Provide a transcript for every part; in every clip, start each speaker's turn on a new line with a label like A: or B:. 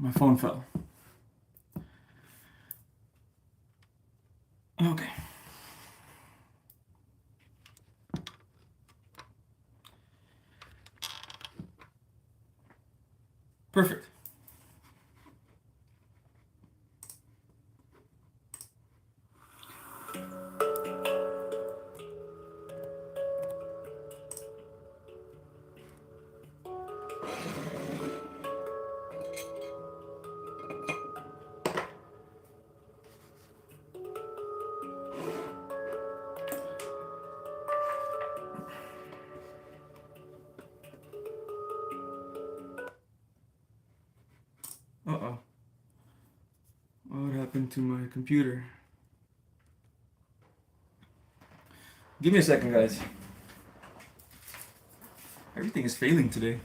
A: My phone fell. Okay. Perfect. Uh-oh. What happened to my computer? Give me a second, guys. Everything is failing today.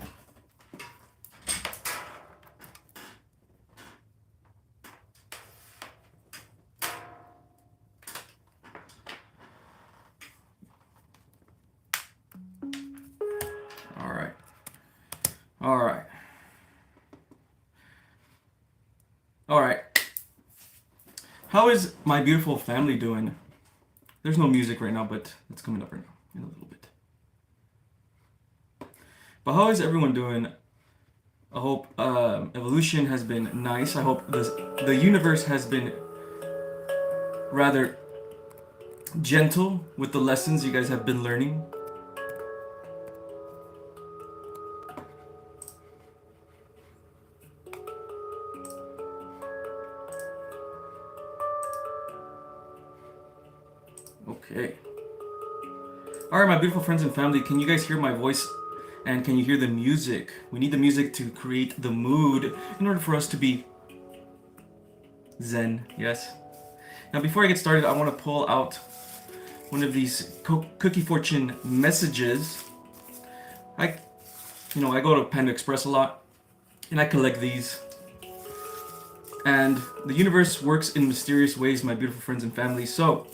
A: All right. All right. All right. How is my beautiful family doing? There's no music right now, but it's coming up right now in a little bit. But how is everyone doing? I hope evolution has been nice. I hope the universe has been rather gentle with the lessons you guys have been learning. Okay. All right, my beautiful friends and family, can you guys hear my voice? And can you hear the music? We need the music to create the mood in order for us to be zen, yes? Now, before I get started, I want to pull out one of these Cookie Fortune messages. I go to Panda Express a lot, and I collect these. And the universe works in mysterious ways, my beautiful friends and family. So,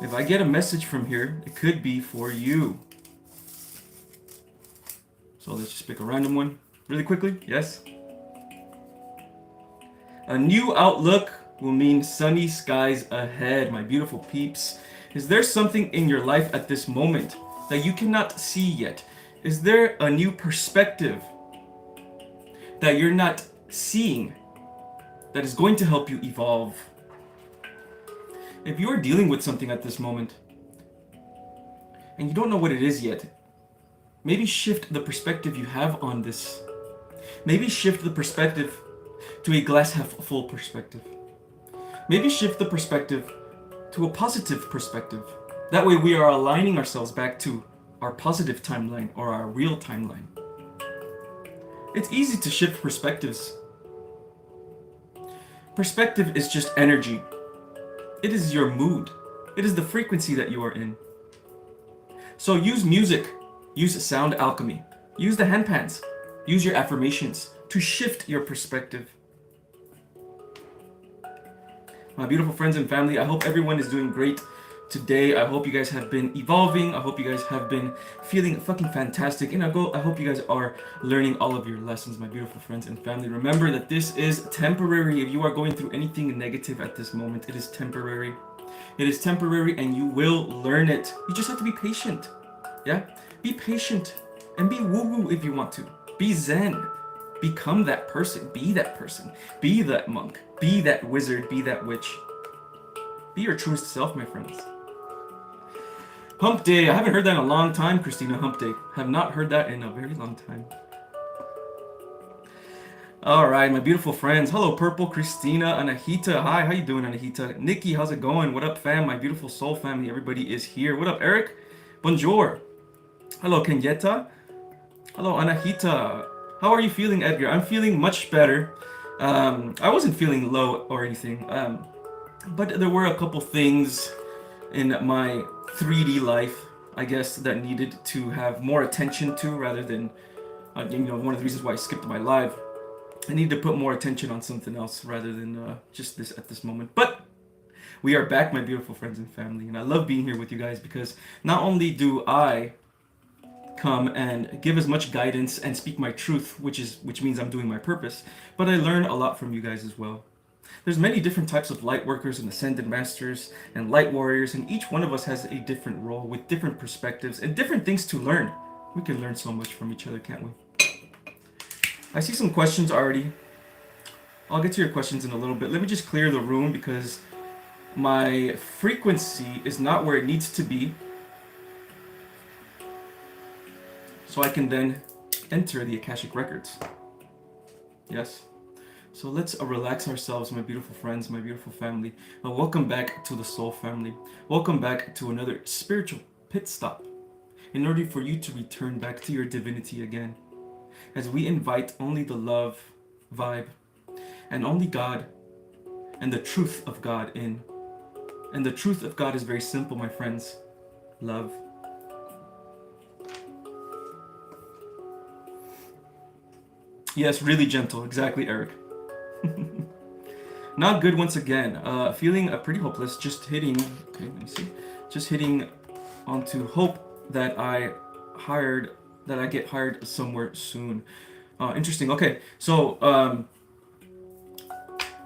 A: if I get a message from here, it could be for you. So let's just pick a random one really quickly. Yes. A new outlook will mean sunny skies ahead, my beautiful peeps. Is there something in your life at this moment that you cannot see yet? Is there a new perspective that you're not seeing that is going to help you evolve? If you are dealing with something at this moment and you don't know what it is yet, maybe shift the perspective you have on this. Maybe shift the perspective to a glass half full perspective. Maybe shift the perspective to a positive perspective. That way we are aligning ourselves back to our positive timeline or our real timeline. It's easy to shift perspectives. Perspective is just energy. It is your mood. It is the frequency that you are in. So use music. Use sound alchemy. Use the handpans. Use your affirmations to shift your perspective. My beautiful friends and family, I hope everyone is doing great today. I hope you guys have been evolving. I hope you guys have been feeling fucking fantastic. And I hope you guys are learning all of your lessons, my beautiful friends and family. Remember that this is temporary. If you are going through anything negative at this moment, it is temporary. It is temporary and you will learn it. You just have to be patient. Yeah? Be patient and be woo-woo if you want to. Be zen. Become that person. Be that person. Be that monk. Be that wizard. Be that witch. Be your truest self, my friends. Hump day. I haven't heard that in a long time, Christina. Hump day. Have not heard that in a very long time. All right, my beautiful friends. Hello, Purple, Christina, Anahita. Hi, how you doing, Anahita? Nikki, how's it going? What up, fam? My beautiful soul family. Everybody is here. What up, Eric? Bonjour. Hello, Kenyetta. Hello, Anahita. How are you feeling, Edgar? I'm feeling much better. I wasn't feeling low or anything, but there were a couple things in my 3D life, I guess, that needed to have more attention to rather than, one of the reasons why I skipped my live. I need to put more attention on something else rather than just this at this moment. But we are back, my beautiful friends and family, and I love being here with you guys because not only do I come and give as much guidance and speak my truth, which means I'm doing my purpose, but I learn a lot from you guys as well. There's many different types of light workers and ascended masters and light warriors, and each one of us has a different role with different perspectives and different things to learn. We can learn so much from each other, can't we? I see some questions already. I'll get to your questions in a little bit. Let me just clear the room because my frequency is not where it needs to be. So I can then enter the Akashic Records. Yes. So let's relax ourselves, my beautiful friends, my beautiful family. Welcome back to the Soul Family. Welcome back to another spiritual pit stop in order for you to return back to your divinity again. As we invite only the love vibe and only God and the truth of God in. And the truth of God is very simple, my friends. Love. Yes, really gentle. Exactly, Eric. Not good once again. Feeling pretty hopeless. Just hitting. Okay, let me see. Just hitting onto hope that I get hired somewhere soon. Interesting. Okay, so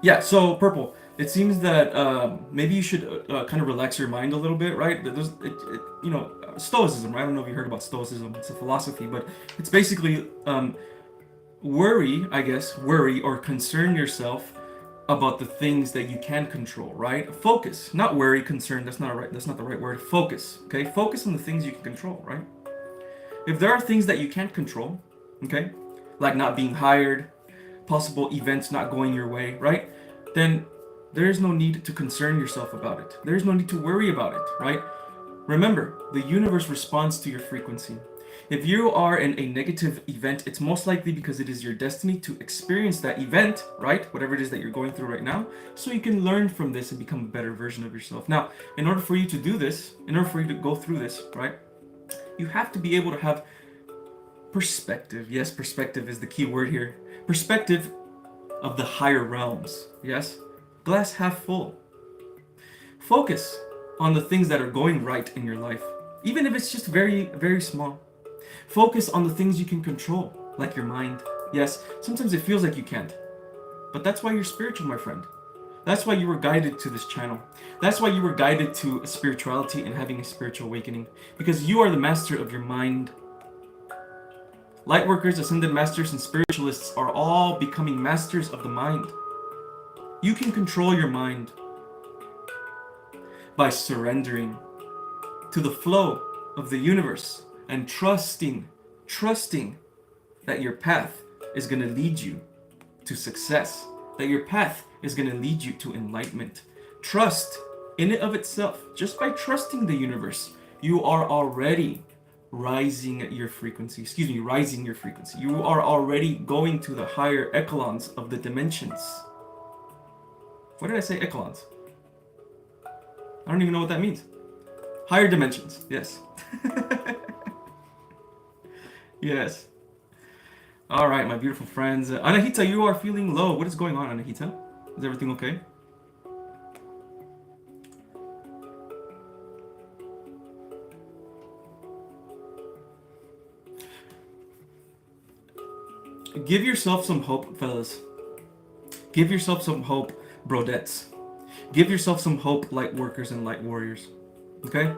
A: yeah. So purple. It seems that maybe you should kind of relax your mind a little bit, right? There's, you know, stoicism. Right? I don't know if you heard about stoicism. It's a philosophy, but it's basically worry or concern yourself about the things that you can control, right? Focus, not worry, concern. That's not the right word. Focus, okay? Focus on the things you can control, right? If there are things that you can't control, okay, like not being hired, possible events not going your way, right? Then there is no need to concern yourself about it. There is no need to worry about it, right? Remember, the universe responds to your frequency. If you are in a negative event, it's most likely because it is your destiny to experience that event, right? Whatever it is that you're going through right now, so you can learn from this and become a better version of yourself. Now, in order for you to do this, in order for you to go through this, right, you have to be able to have perspective. Yes, perspective is the key word here. Perspective of the higher realms. Yes? Glass half full. Focus on the things that are going right in your life, even if it's just very, very small. Focus on the things you can control, like your mind. Yes, sometimes it feels like you can't. But that's why you're spiritual, my friend. That's why you were guided to this channel. That's why you were guided to spirituality and having a spiritual awakening. Because you are the master of your mind. Lightworkers, ascended masters, and spiritualists are all becoming masters of the mind. You can control your mind by surrendering to the flow of the universe and trusting that your path is going to lead you to success, that your path is going to lead you to enlightenment. Trust in it of itself. Just by trusting the universe, you are already rising your frequency. You are already going to the higher echelons of the dimensions. What did I say, echelons? I don't even know what that means. Higher dimensions, yes. Yes. All right, my beautiful friends. Anahita, you are feeling low. What is going on, Anahita? Is everything okay? Give yourself some hope, fellas. Give yourself some hope, brodettes. Give yourself some hope, light workers and light warriors. Okay?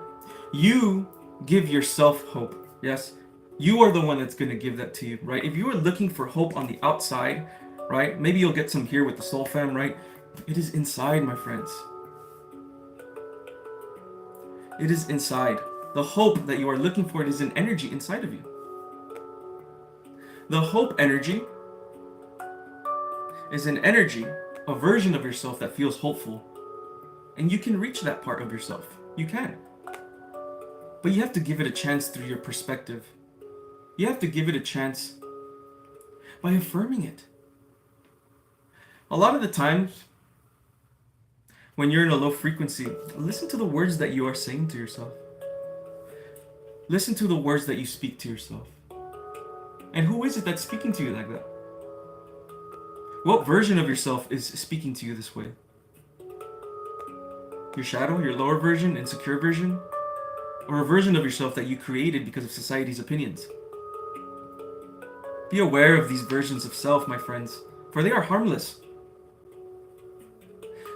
A: You give yourself hope. Yes? You are the one that's going to give that to you, right? If you are looking for hope on the outside, right? Maybe you'll get some here with the Soul Fam, right? It is inside, my friends. It is inside. The hope that you are looking for, it is an energy inside of you. The hope energy is an energy, a version of yourself that feels hopeful. And you can reach that part of yourself. You can. But you have to give it a chance through your perspective. You have to give it a chance by affirming it. A lot of the times, when you're in a low frequency, listen to the words that you are saying to yourself. Listen to the words that you speak to yourself. And who is it that's speaking to you like that? What version of yourself is speaking to you this way? Your shadow, your lower version, insecure version? or a version of yourself that you created because of society's opinions. Be aware of these versions of self, my friends, for they are harmless.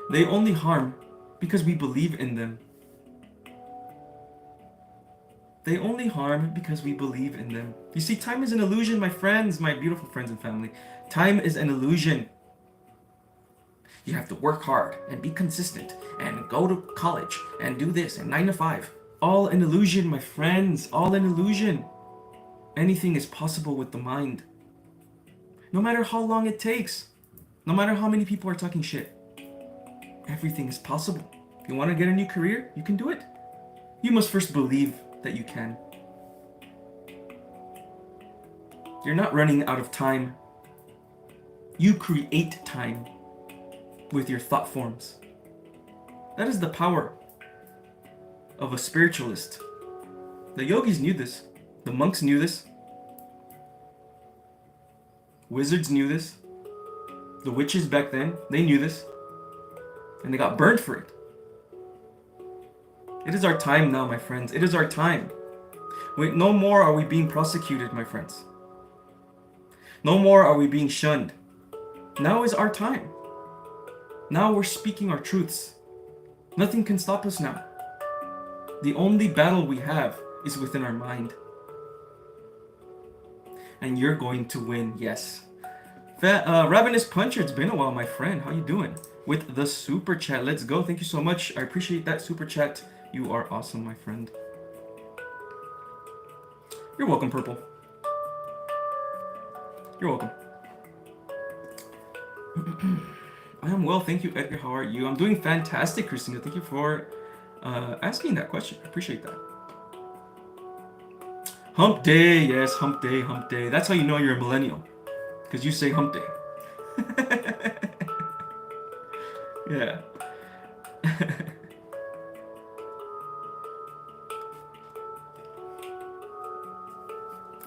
A: They only harm because we believe in them. They only harm because we believe in them. You see, time is an illusion, my friends, my beautiful friends and family. Time is an illusion. You have to work hard and be consistent and go to college and do this and 9 to 5. All an illusion, my friends, all an illusion. Anything is possible with the mind. No matter how long it takes, no matter how many people are talking shit, everything is possible. If you want to get a new career, you can do it. You must first believe that you can. You're not running out of time. You create time with your thought forms. That is the power of a spiritualist. The yogis knew this. The monks knew this. Wizards knew this. The witches back then, they knew this. And they got burned for it. It is our time now, my friends. It is our time. No more are we being prosecuted, my friends. No more are we being shunned. Now is our time. Now we're speaking our truths. Nothing can stop us now. The only battle we have is within our mind. And you're going to win, yes. Ravenous Puncher, it's been a while, my friend. How you doing? With the super chat. Let's go. Thank you so much. I appreciate that super chat. You are awesome, my friend. You're welcome, Purple. You're welcome. I am well, thank you, Edgar. How are you? I'm doing fantastic, Christina. Thank you for asking that question. I appreciate that. Hump day, yes, hump day, hump day. That's how you know you're a millennial, because you say hump day. Yeah.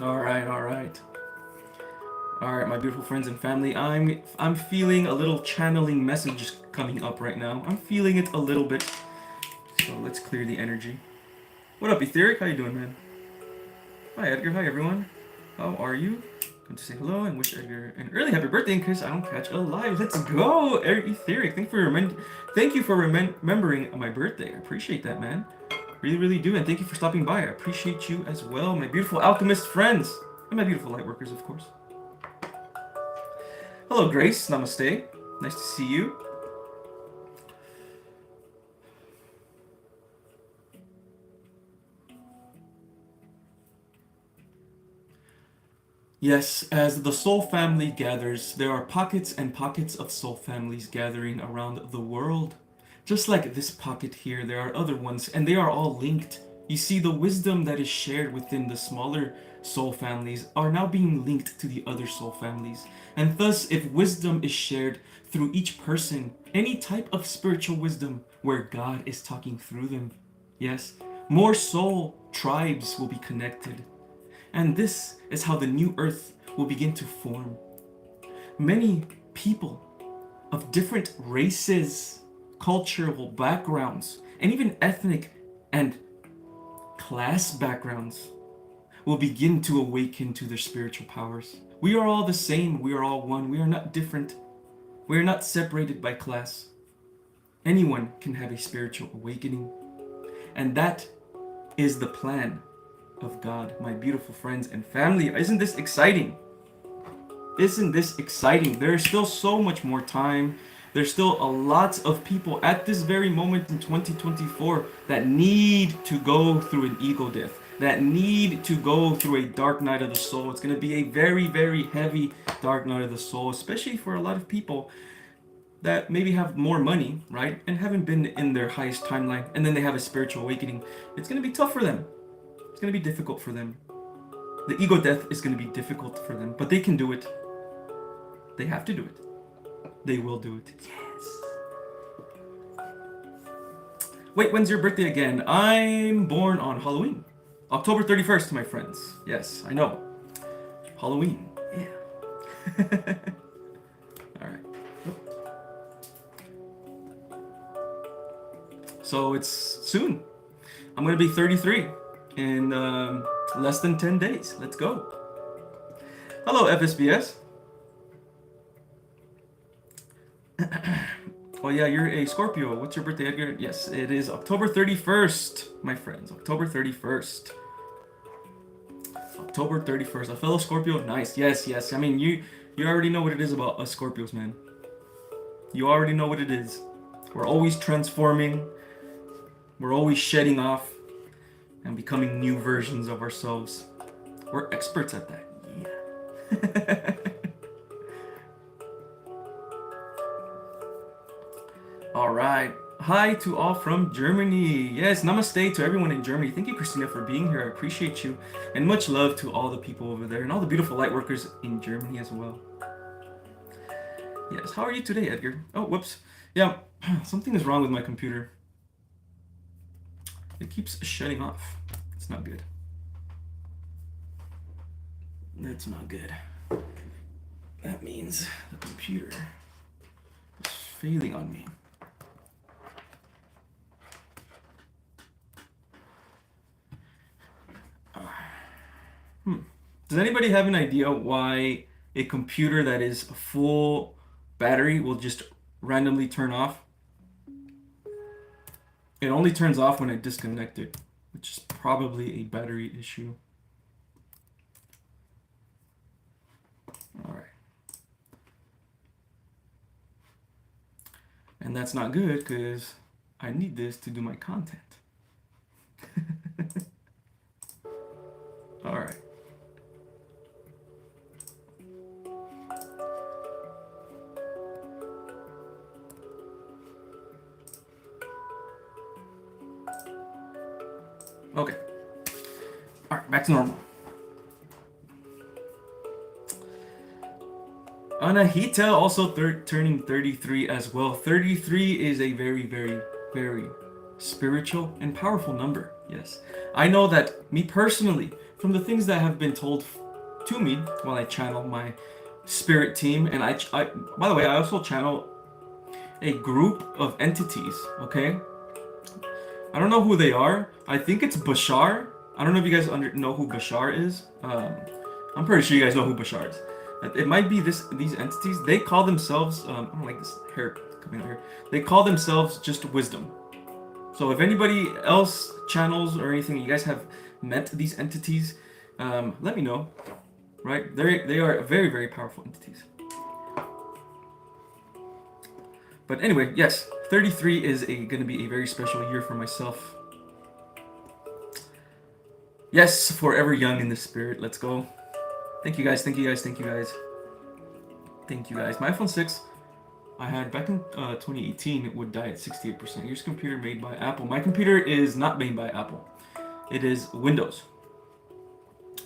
A: All right, all right. All right, my beautiful friends and family. I'm feeling a little channeling message coming up right now. I'm feeling it a little bit. So let's clear the energy. What up, Etheric? How you doing, man? Hi, Edgar. Hi, everyone. How are you? Come to say hello and wish Edgar an early happy birthday in case I don't catch a live. Let's go, Etheric. Thank you for remembering my birthday. I appreciate that, man. Really, really do. And thank you for stopping by. I appreciate you as well, my beautiful Alchemist friends. And my beautiful Lightworkers, of course. Hello, Grace. Namaste. Nice to see you. Yes, as the soul family gathers, there are pockets and pockets of soul families gathering around the world. Just like this pocket here, there are other ones, and they are all linked. You see, the wisdom that is shared within the smaller soul families are now being linked to the other soul families. And thus, if wisdom is shared through each person, any type of spiritual wisdom where God is talking through them, yes, more soul tribes will be connected. And this is how the new earth will begin to form. Many people of different races, cultural backgrounds, and even ethnic and class backgrounds will begin to awaken to their spiritual powers. We are all the same. We are all one. We are not different. We are not separated by class. Anyone can have a spiritual awakening. And that is the plan of God, my beautiful friends and family. Isn't this exciting? Isn't this exciting? There's still so much more time. There's still a lot of people at this very moment in 2024 that need to go through an ego death, that need to go through a dark night of the soul. It's going to be a very, very heavy dark night of the soul, especially for a lot of people that maybe have more money, right? And haven't been in their highest timeline, and then they have a spiritual awakening. It's going to be tough for them. It's going to be difficult for them. The ego death is going to be difficult for them, but they can do it. They have to do it. They will do it. Yes. Wait, when's your birthday again? I'm born on Halloween. October 31st, my friends. Yes, I know. Halloween. Yeah. All right. So it's soon. I'm gonna be 33 in less than 10 days. Let's go. Hello, FSBS. Oh yeah, you're a Scorpio. What's your birthday, Edgar? Yes, it is October 31st, my friends. October 31st. October 31st. A fellow Scorpio? Nice. Yes, yes. I mean, you already know what it is about us Scorpios, man. You already know what it is. We're always transforming. We're always shedding off and becoming new versions of ourselves. We're experts at that. Yeah. All right. Hi to all from Germany. Yes, namaste to everyone in Germany. Thank you, Christina, for being here. I appreciate you. And much love to all the people over there and all the beautiful light workers in Germany as well. Yes, how are you today, Edgar? Oh, whoops. Yeah, something is wrong with my computer. It keeps shutting off. It's not good. That's not good. That means the computer is failing on me. Does anybody have an idea why a computer that is full battery will just randomly turn off? It only turns off when I disconnect it, which is probably a battery issue. All right. And that's not good because I need this to do my content. All right. Okay. All right, back to normal. Anahita also turning 33 as well. 33 is a very, very, very spiritual and powerful number. Yes. I know that me personally, from the things that have been told to me while I channel my spirit team, and I by the way, I also channel a group of entities, okay? I don't know who they are. I think it's Bashar. I don't know if you guys know who Bashar is. I'm pretty sure you guys know who Bashar is. It might be these entities. They call themselves, I don't like this hair coming out here. They call themselves just wisdom. So if anybody else channels or anything, you guys have met these entities, let me know. Right? They are very, very powerful entities. But anyway, yes, 33 is going to be a very special year for myself. Yes, forever young in the spirit. Let's go. Thank you guys, thank you guys, thank you guys. Thank you guys. My iPhone 6 I had back in 2018, it would die at 68%. Your computer made by Apple. My computer is not made by Apple. It is Windows.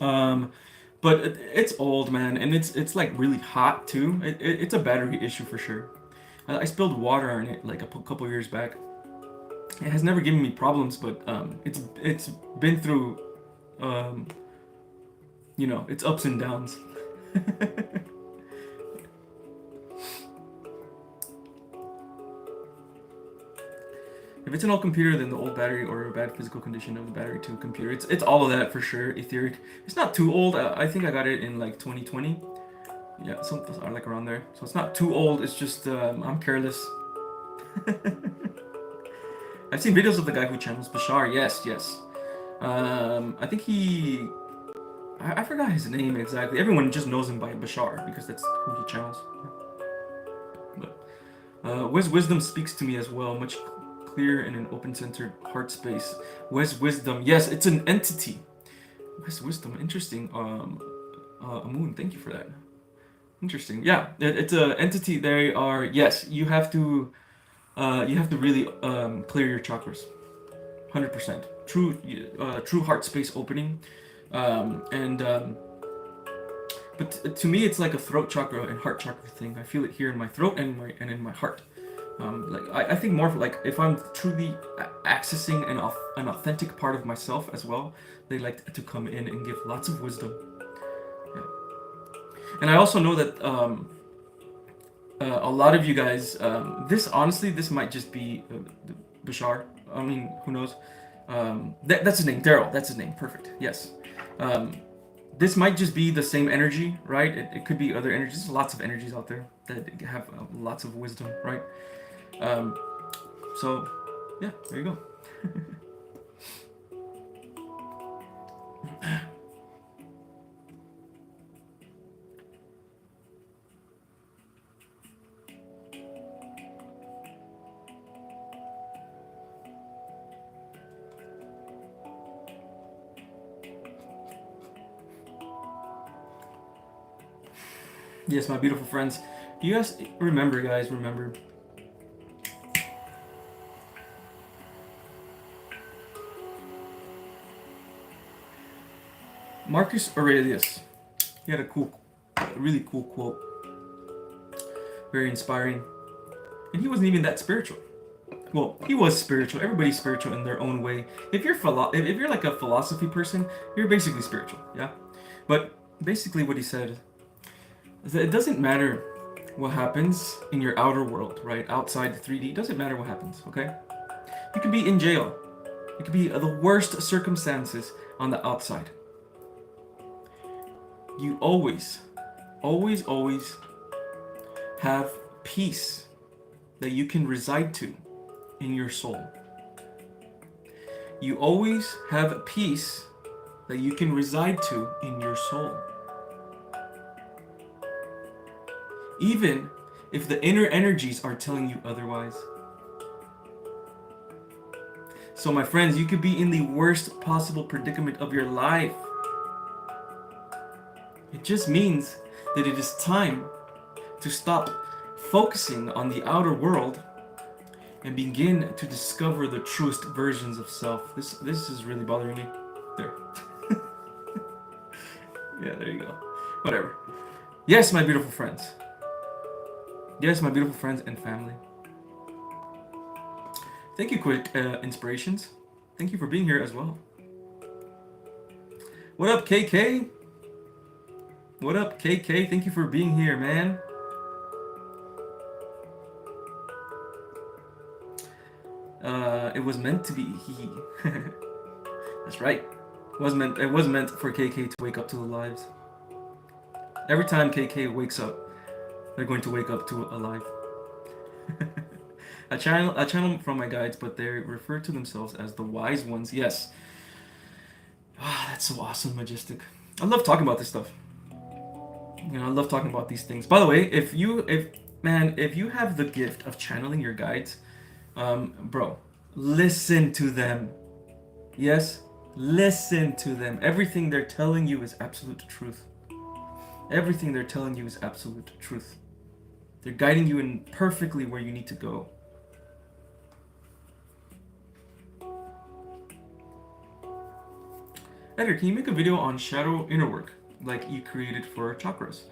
A: But it's old, man, and it's like really hot too. It's a battery issue for sure. I spilled water on it like a couple years back. It has never given me problems, but it's been through its ups and downs. If it's an old computer, then the old battery or a bad physical condition of the battery to a computer. It's all of that for sure. Etheric. It's not too old. I think I got it in like 2020. Yeah, something like around there. So it's not too old. It's just I'm careless. I've seen videos of the guy who channels Bashar. Yes. I think I forgot his name exactly. Everyone just knows him by Bashar because that's who he channels. But Wisdom speaks to me as well. Much clear in an open-centered heart space. Wisdom. Yes, it's an entity. Wisdom. Interesting. Moon. Thank you for that. Interesting. Yeah, it's an entity. They are. Yes, you have to really clear your chakras. 100%. True heart space opening. But to me, it's like a throat chakra and heart chakra thing. I feel it here in my throat and in my heart. I think more of like if I'm truly accessing an authentic part of myself as well, they like to come in and give lots of wisdom. Yeah. And I also know that a lot of you guys, this might just be Bashar. I mean, who knows? That's his name, Daryl. That's his name. Perfect. Yes. Um, this might just be the same energy, right? It could be other energies. There's lots of energies out there that have lots of wisdom, right? Um, so, yeah, there you go. Yes, my beautiful friends. You guys remember, remember. Marcus Aurelius. He had a really cool quote. Very inspiring. And he wasn't even that spiritual. Well, he was spiritual. Everybody's spiritual in their own way. If you're like a philosophy person, you're basically spiritual, yeah? But basically what he said is that it doesn't matter what happens in your outer world, right? Outside the 3D, it doesn't matter what happens, okay? You could be in jail. It could be the worst circumstances on the outside. You always, always, always have peace that you can reside to in your soul. You always have peace that you can reside to in your soul. Even if the inner energies are telling you otherwise. So my friends, you could be in the worst possible predicament of your life. It just means that it is time to stop focusing on the outer world and begin to discover the truest versions of self. This is really bothering me. There. Yeah, there you go. Whatever. Yes, my beautiful friends. Yes, my beautiful friends and family. Thank you, Quick Inspirations. Thank you for being here as well. What up, KK? What up, KK? Thank you for being here, man. It was meant to be. That's right. It was meant for KK to wake up to the lives. Every time KK wakes up, they're going to wake up to a life. I channel from my guides, but they refer to themselves as the wise ones. Yes. That's so awesome, Majestic. I love talking about this stuff. You know, I love talking about these things. By the way, if you have the gift of channeling your guides, bro, listen to them. Yes, listen to them. Everything they're telling you is absolute truth. Everything they're telling you is absolute truth. They're guiding you in perfectly where you need to go. Editor, can you make a video on shadow inner work like you created for chakras?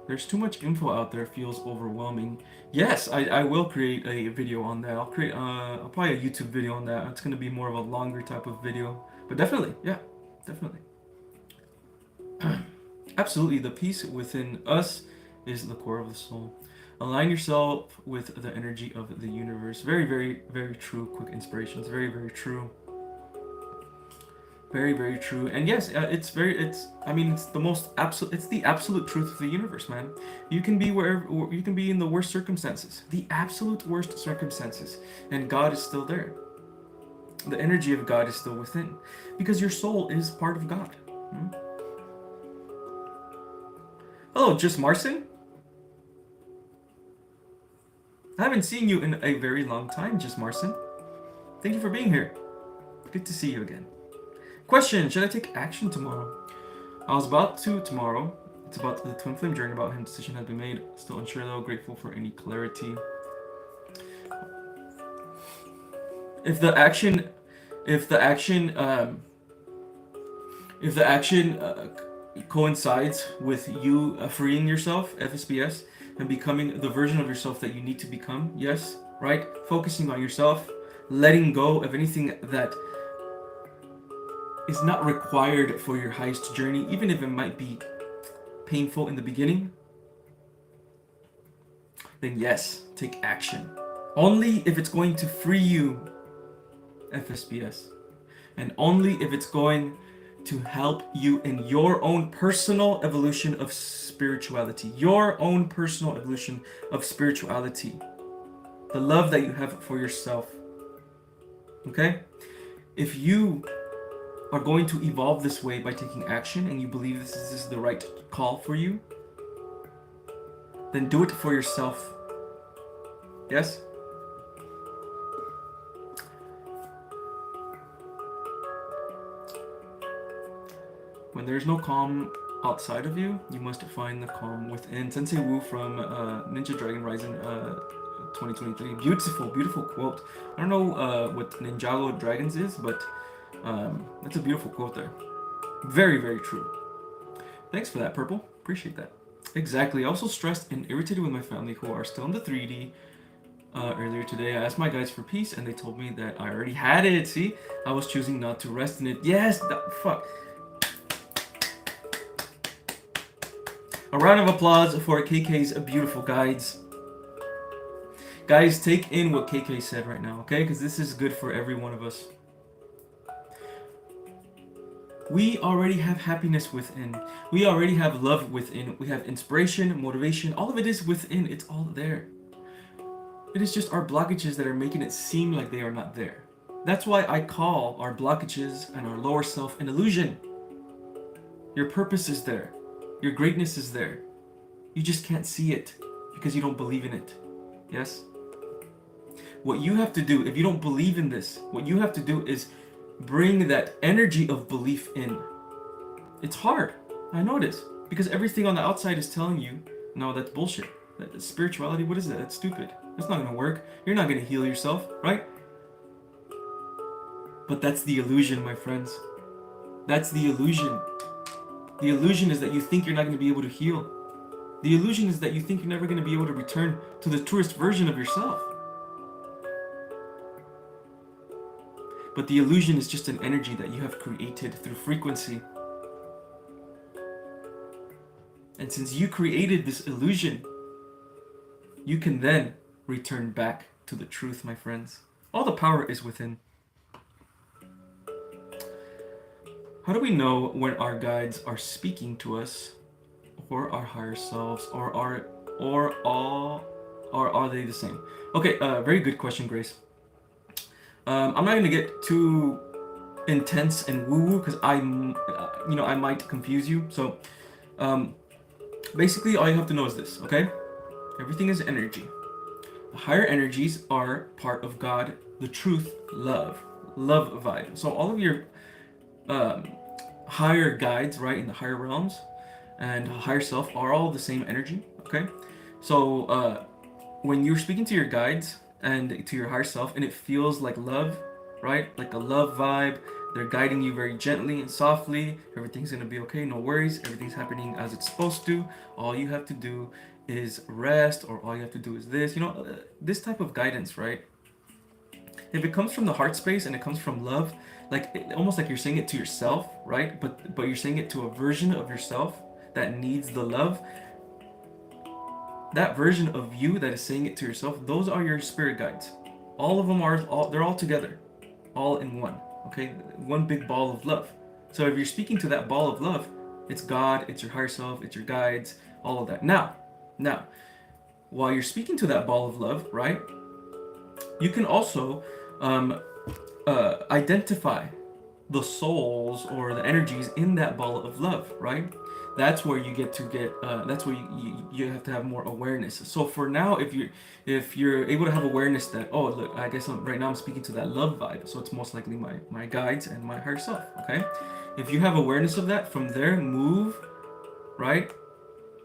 A: There's too much info out there, feels overwhelming. Yes, I will create a video on that. I'll create probably a YouTube video on that. It's going to be more of a longer type of video. But definitely, yeah, definitely. Absolutely, the peace within us is the core of the soul. Align yourself with the energy of the universe. Very, very, very true. Quick Inspirations. Very, very true. Very, very true. And yes, it's the most absolute. It's the absolute truth of the universe, man. You can be wherever. You can be in the worst circumstances, the absolute worst circumstances, and God is still there. The energy of God is still within, because your soul is part of God. Hello, Just Marcin. I haven't seen you in a very long time, Just Marcin. Thank you for being here. Good to see you again. Question, should I take action tomorrow? I was about to tomorrow. It's about the twin flame journey about him. Decision has been made. Still unsure though. Grateful for any clarity. If the action coincides with you freeing yourself, FSBS, and becoming the version of yourself that you need to become, yes, right? Focusing on yourself, letting go of anything that is not required for your highest journey, even if it might be painful in the beginning, then yes, take action. Only if it's going to free you, FSBS. and only if it's going to help you in your own personal evolution of spirituality. Your own personal evolution of spirituality. The love that you have for yourself. Okay? If you are going to evolve this way by taking action and you believe this is the right call for you, then do it for yourself. Yes? When there's no calm outside of you, you must find the calm within. Sensei Wu from Ninja Dragon Rising 2023. Beautiful, beautiful quote. I don't know what Ninjago Dragons is, but that's a beautiful quote there. Very, very true. Thanks for that, Purple. Appreciate that. Exactly. I also stressed and irritated with my family who are still in the 3D. Earlier today, I asked my guides for peace, and they told me that I already had it. See? I was choosing not to rest in it. Yes! Fuck. A round of applause for KK's beautiful guides. Guys, take in what KK said right now, okay? Because this is good for every one of us. We already have happiness within. We already have love within. We have inspiration, motivation. All of it is within. It's all there. It is just our blockages that are making it seem like they are not there. That's why I call our blockages and our lower self an illusion. Your purpose is there. Your greatness is there. You just can't see it because you don't believe in it. Yes? What you have to do, if you don't believe in this, what you have to do is bring that energy of belief in. It's hard. I know it is. Because everything on the outside is telling you, no, that's bullshit. That spirituality, what is that? That's stupid. That's not going to work. You're not going to heal yourself, right? But that's the illusion, my friends. That's the illusion. The illusion is that you think you're not going to be able to heal. The illusion is that you think you're never going to be able to return to the truest version of yourself. But the illusion is just an energy that you have created through frequency. And since you created this illusion, you can then return back to the truth, my friends. All the power is within. How do we know when our guides are speaking to us, or our higher selves, or are they the same? Okay, very good question, Grace. I'm not gonna get too intense and woo-woo because I might confuse you. So, basically, all you have to know is this, okay? Everything is energy. The higher energies are part of God, the truth, love vibe. So all of your higher guides, right, in the higher realms and higher self are all the same energy, okay? So when you're speaking to your guides and to your higher self and it feels like love, right, like a love vibe, they're guiding you very gently and softly, everything's gonna be okay, no worries, everything's happening as it's supposed to, all you have to do is rest, or all you have to do is this, this type of guidance, right? If it comes from the heart space and it comes from love, like almost like you're saying it to yourself, right? But you're saying it to a version of yourself that needs the love. That version of you that is saying it to yourself, those are your spirit guides. All of them they're all together, all in one, okay? One big ball of love. So if you're speaking to that ball of love, it's God, it's your higher self, it's your guides, all of that. Now, while you're speaking to that ball of love, right, you can also identify the souls or the energies in that ball of love, right? That's where you that's where you have to have more awareness. So for now, if you're able to have awareness that, oh look, I guess right now I'm speaking to that love vibe, so it's most likely my guides and my higher self, okay? If you have awareness of that, from there move, right?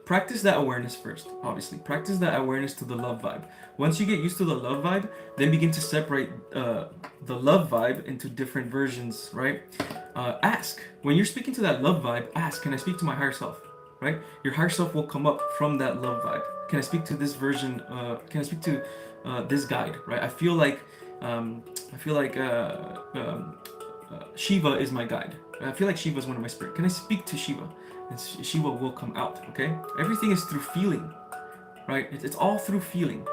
A: Practice that awareness first, obviously. Practice that awareness to the love vibe. Once you get used to the love vibe, then begin to separate the love vibe into different versions, right? Ask. When you're speaking to that love vibe, ask, can I speak to my higher self, right? Your higher self will come up from that love vibe. Can I speak to this version? Can I speak to this guide, right? I feel like Shiva is my guide. I feel like Shiva is one of my spirit. Can I speak to Shiva? And Shiva will come out, okay? Everything is through feeling, right? It's all through feeling.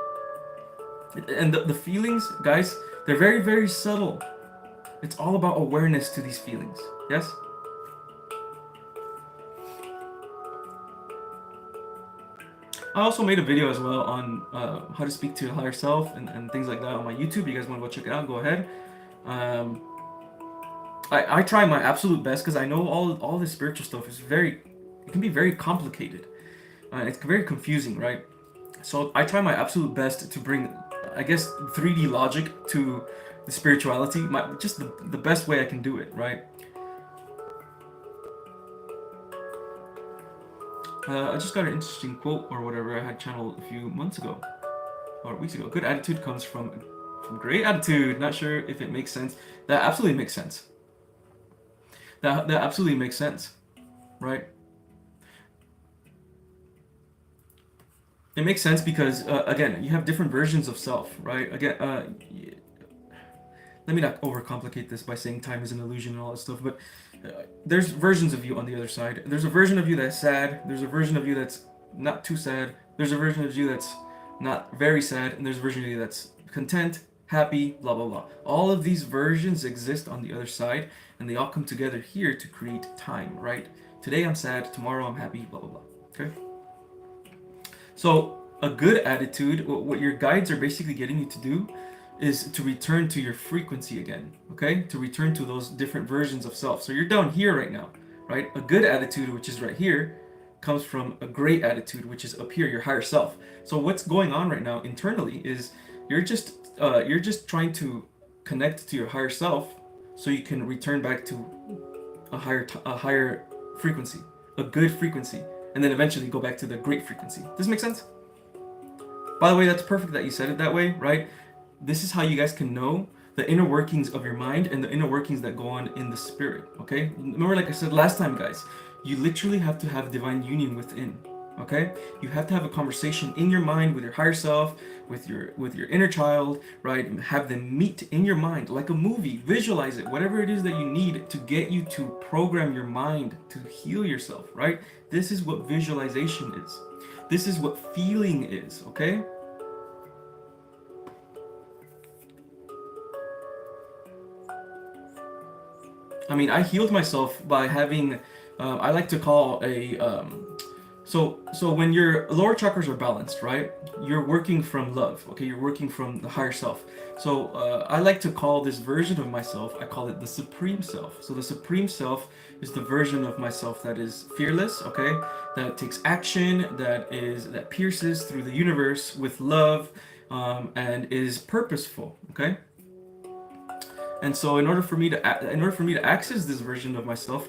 A: And the feelings, guys, they're very, very subtle. It's all about awareness to these feelings. Yes? I also made a video as well on how to speak to your higher self and things like that on my YouTube. You guys want to go check it out, go ahead. Um, I try my absolute best because I know all this spiritual stuff is it can be very complicated. It's very confusing, right? So I try my absolute best to bring, I guess, 3D logic to the spirituality, just the best way I can do it, right? I just got an interesting quote or whatever I had channeled a few months ago or weeks ago. Good attitude comes from great attitude. Not sure if it makes sense. That absolutely makes sense. That absolutely makes sense, right? It makes sense because again, you have different versions of self, right? Again, let me not overcomplicate this by saying time is an illusion and all that stuff, but there's versions of you on the other side. There's a version of you that's sad. There's a version of you that's not too sad. There's a version of you that's not very sad, and there's a version of you that's content, happy, blah blah blah. All of these versions exist on the other side, and they all come together here to create time, right? Today I'm sad, tomorrow I'm happy, blah blah blah. Okay? So a good attitude, what your guides are basically getting you to do is to return to your frequency again, okay? To return to those different versions of self. So you're down here right now, right? A good attitude, which is right here, comes from a great attitude, which is up here, your higher self. So what's going on right now internally is you're just trying to connect to your higher self so you can return back to a higher frequency, a good frequency, and then eventually go back to the great frequency. Does this make sense? By the way, that's perfect that you said it that way, right? This is how you guys can know the inner workings of your mind and the inner workings that go on in the spirit, okay? Remember, like I said last time, guys, you literally have to have divine union within, okay? You have to have a conversation in your mind with your higher self, with your inner child, right? And have them meet in your mind like a movie. Visualize it, whatever it is that you need to get you to program your mind to heal yourself, right? This is what visualization is. This is what feeling is, okay? I mean, I healed myself by having, I like to call so when your lower chakras are balanced, right? You're working from love, okay? You're working from the higher self. So I like to call this version of myself, I call it the supreme self. So the supreme self is the version of myself that is fearless, okay? That takes action, that pierces through the universe with love, and is purposeful, okay? And so in order for me to access this version of myself,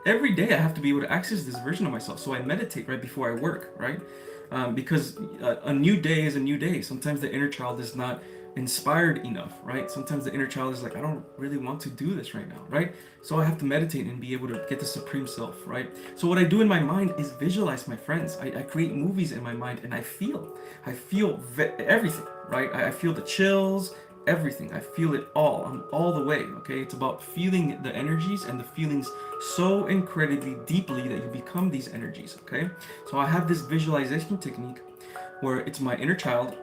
A: every day I have to be able to access this version of myself. So I meditate right before I work, right? Because a new day is a new day. Sometimes the inner child is not inspired enough, right? Sometimes the inner child is like, I don't really want to do this right now, right? So I have to meditate and be able to get the supreme self, right? So what I do in my mind is visualize, my friends. I create movies in my mind and I feel everything, right? I feel the chills, everything. I feel it all. I'm all the way, okay? It's about feeling the energies and the feelings so incredibly deeply that you become these energies, okay? So I have this visualization technique where it's my inner child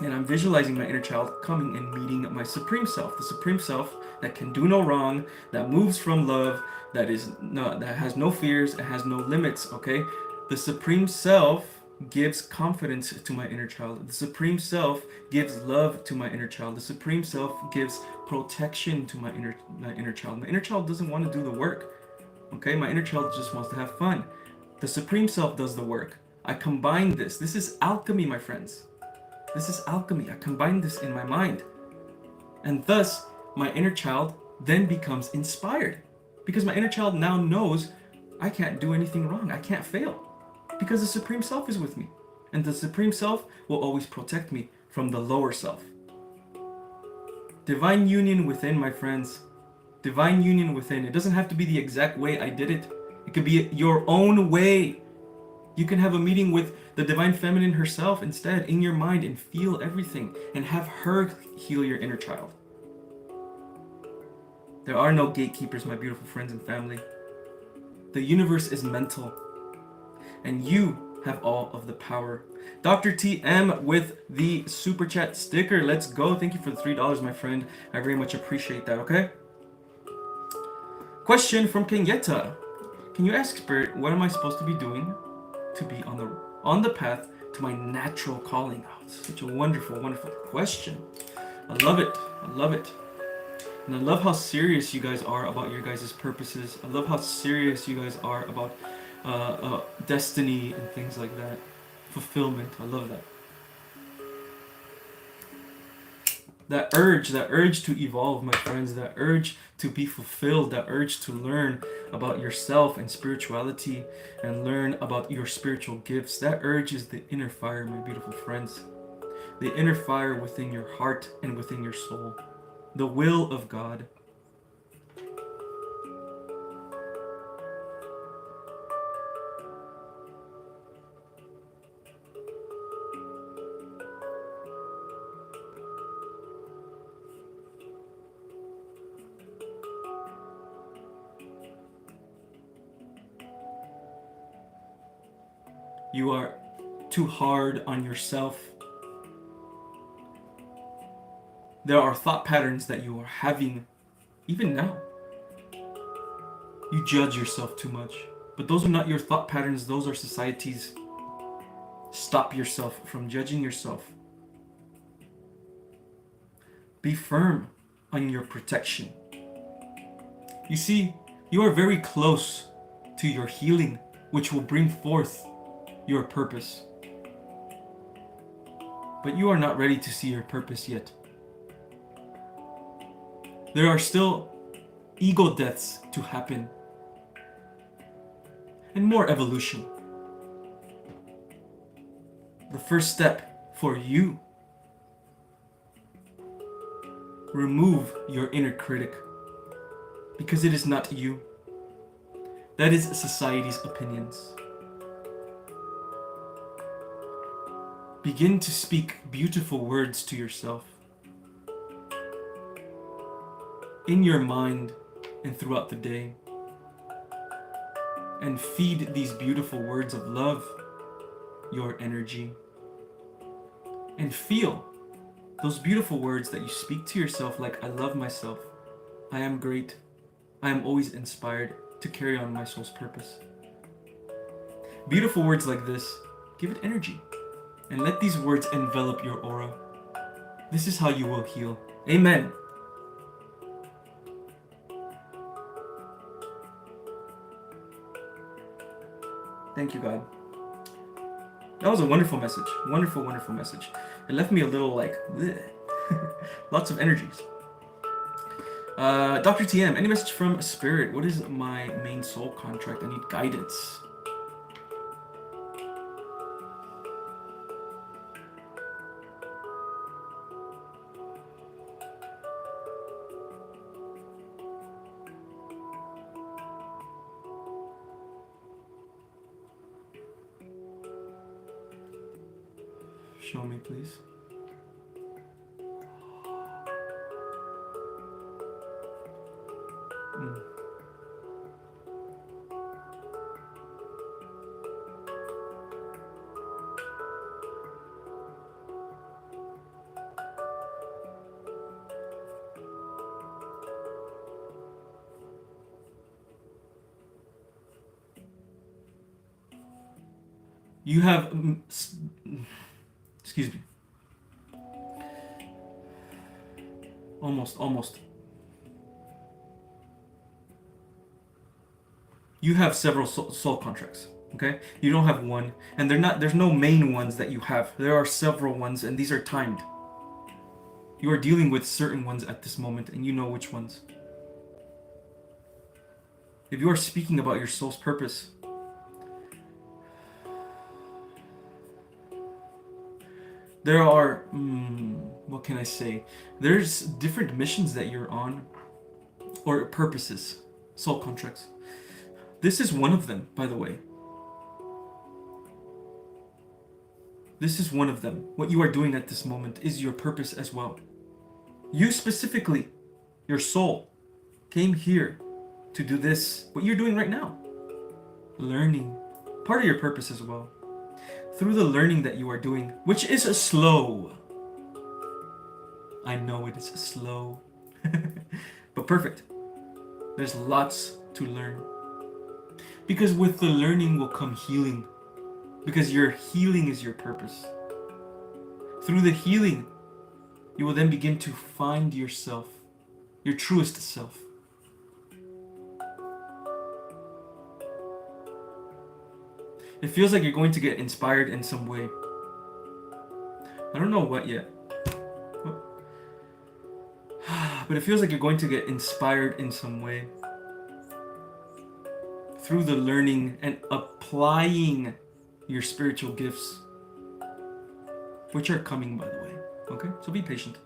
A: and I'm visualizing my inner child coming and meeting my supreme self, the supreme self that can do no wrong, that moves from love, that has no fears, it has no limits, okay? The supreme self gives confidence to my inner child. The supreme self gives love to my inner child. The supreme self gives protection to my inner child. My inner child doesn't want to do the work. Okay, my inner child just wants to have fun. The supreme self does the work. I combine this. This is alchemy, my friends. This is alchemy. I combine this in my mind. And thus, my inner child then becomes inspired. Because my inner child now knows I can't do anything wrong. I can't fail. Because the Supreme Self is with me. And the Supreme Self will always protect me from the lower self. Divine union within, my friends. Divine union within. It doesn't have to be the exact way I did it. It could be your own way. You can have a meeting with the Divine Feminine herself instead in your mind and feel everything and have her heal your inner child. There are no gatekeepers, my beautiful friends and family. The universe is mental. And you have all of the power. Dr. TM with the super chat sticker. Let's go. Thank you for the $3, my friend. I very much appreciate that, okay? Question from Kenyetta. Can you ask Spirit, what am I supposed to be doing to be on the path to my natural calling? Oh, it's such a wonderful, wonderful question. I love it. I love it. And I love how serious you guys are about your guys' purposes. I love how serious you guys are about destiny and things like that. Fulfillment. I love that. That urge to evolve, my friends, that urge to be fulfilled, that urge to learn about yourself and spirituality and learn about your spiritual gifts. That urge is the inner fire, my beautiful friends. The inner fire within your heart and within your soul. The will of God. You are too hard on yourself. There are thought patterns that you are having even now. You judge yourself too much. But those are not your thought patterns, those are society's. Stop yourself from judging yourself. Be firm on your protection. You see, you are very close to your healing, which will bring forth your purpose. But you are not ready to see your purpose yet. There are still ego deaths to happen and more evolution. The first step for you, remove your inner critic, because it is not you. That is society's opinions. Begin to speak beautiful words to yourself. In your mind and throughout the day. And feed these beautiful words of love your energy. And feel those beautiful words that you speak to yourself, like, I love myself. I am great. I am always inspired to carry on my soul's purpose. Beautiful words like this, give it energy. And let these words envelop your aura. This is how you will heal. Amen. Thank you, God. That was a wonderful message. Wonderful, wonderful message. It left me a little like, bleh. Lots of energies. Dr. TM, any message from Spirit? What is my main soul contract? I need guidance. Show me, please. You have, excuse me. Almost. You have several soul contracts, okay? You don't have one, and there's no main ones that you have. There are several ones, and these are timed. You are dealing with certain ones at this moment, and you know which ones. If you are speaking about your soul's purpose, there are, what can I say? There's different missions that you're on, or purposes, soul contracts. This is one of them, by the way. This is one of them. What you are doing at this moment is your purpose as well. You specifically, your soul, came here to do this, what you're doing right now. Learning, part of your purpose as well. through the learning that you are doing, which is slow. I know it is slow, but perfect. There's lots to learn. Because with the learning will come healing. Because your healing is your purpose. Through the healing, you will then begin to find yourself, your truest self. It feels like you're going to get inspired in some way. I don't know what yet. But it feels like you're going to get inspired in some way. Through the learning and applying your spiritual gifts. Which are coming, by the way. Okay? So be patient.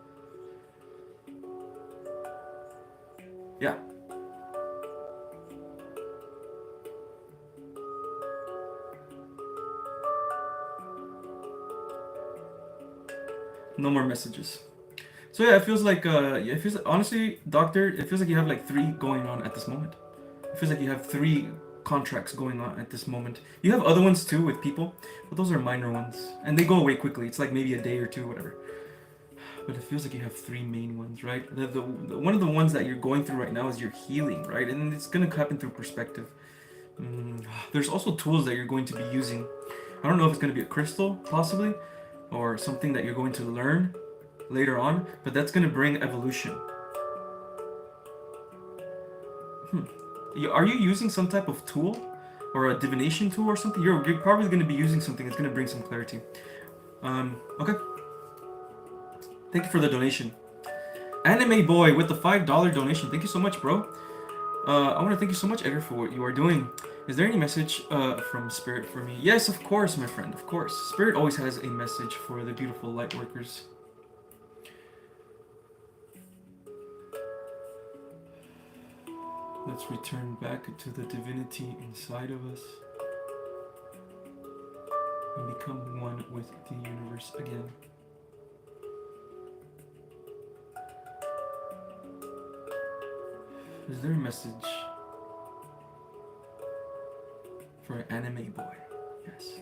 A: Yeah. No more messages. So yeah, it feels like honestly, doctor, it feels like you have like 3 going on at this moment. It feels like you have 3 contracts going on at this moment. You have other ones too with people, but those are minor ones, and they go away quickly. It's like maybe a day or 2, whatever. But it feels like you have 3 main ones, right? The one of the ones that you're going through right now is your healing, right? And it's gonna happen through perspective. There's also tools that you're going to be using. I don't know if it's gonna be a crystal, possibly, or something that you're going to learn later on, but that's going to bring evolution. Are you using some type of tool or a divination tool or something? You're probably going to be using something that's going to bring some clarity. Okay. Thank you for the donation. Anime Boy with the $5 donation. Thank you so much, bro. I want to thank you so much, Edgar, for what you are doing. Is there any message from Spirit for me? Yes, of course, my friend, of course. Spirit always has a message for the beautiful Lightworkers. Let's return back to the divinity inside of us and become one with the universe again. Is there a message for Anime Boy? Yes.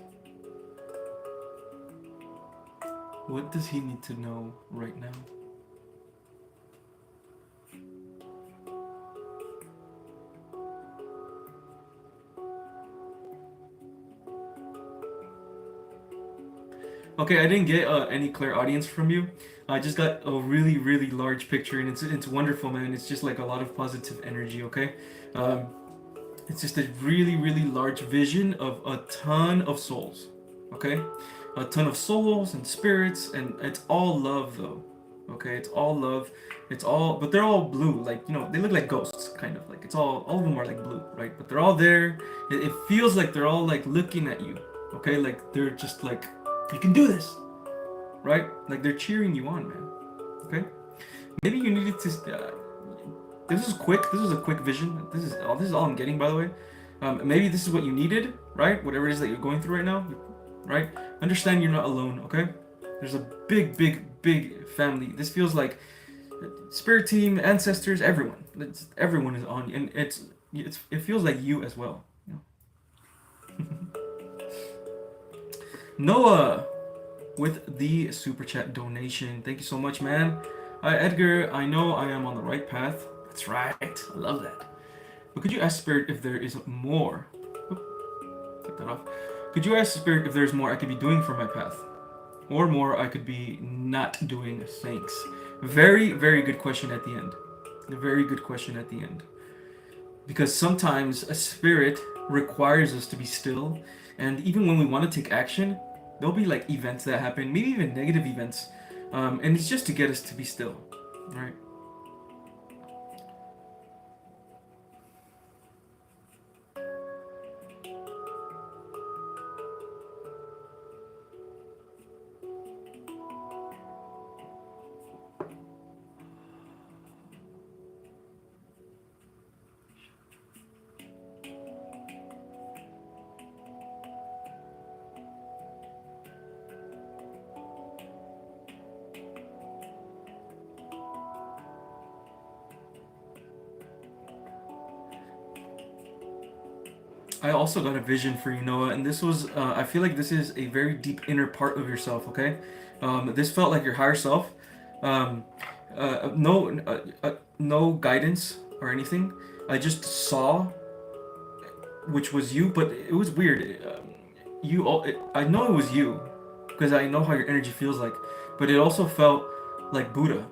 A: What does he need to know right now? Okay, I didn't get any clear audience from you. I just got a really, really large picture, and it's wonderful, man. It's just like a lot of positive energy. Okay, it's just a really, really large vision of a ton of souls. Okay, a ton of souls and spirits, and it's all love, though. Okay, it's all love. It's all, but they're all blue. Like, you know, they look like ghosts, kind of like. It's all of them are like blue, right? But they're all there. It feels like they're all like looking at you. Okay, like they're just like, you can do this, right? Like they're cheering you on, man. Okay. Maybe you needed to. This is quick. This is a quick vision. This is all I'm getting, by the way. Maybe this is what you needed, right? Whatever it is that you're going through right now, right? Understand you're not alone. Okay. There's a big, big, big family. This feels like spirit team, ancestors, everyone. Everyone is on, and it feels like you as well. You know? Noah with the super chat donation. Thank you so much, man. Edgar, I know I am on the right path. That's right. I love that. But could you ask Spirit if there is more? Take that off. Could you ask Spirit if there's more I could be doing for my path? Or more I could be not doing? Thanks. Very, very good question at the end. A very good question at the end. Because sometimes a spirit requires us to be still, and even when we want to take action, there'll be like events that happen, maybe even negative events, and it's just to get us to be still, right? I also got a vision for you, Noah, and this was, I feel like this is a very deep inner part of yourself, okay? This felt like your higher self. Um, no guidance or anything. I just saw, which was you, but it was weird. I know it was you, because I know how your energy feels like, but it also felt like Buddha.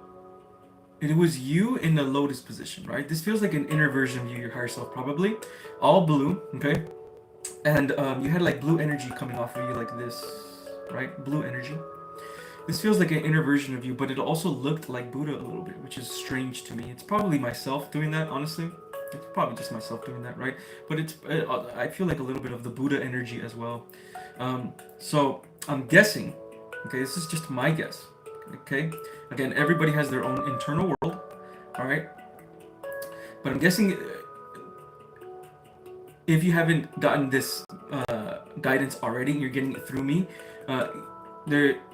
A: It was you in the lotus position, right? This feels like an inner version of you, your higher self, probably. All blue, okay? And you had like blue energy coming off of you like this, right? Blue energy. This feels like an inner version of you, but it also looked like Buddha a little bit, which is strange to me. It's probably myself doing that, honestly. It's probably just myself doing that, right? But I feel like a little bit of the Buddha energy as well. So I'm guessing, okay, this is just my guess, okay? Again, everybody has their own internal world, all right? But I'm guessing if you haven't gotten this guidance already, you're getting it through me. Uh,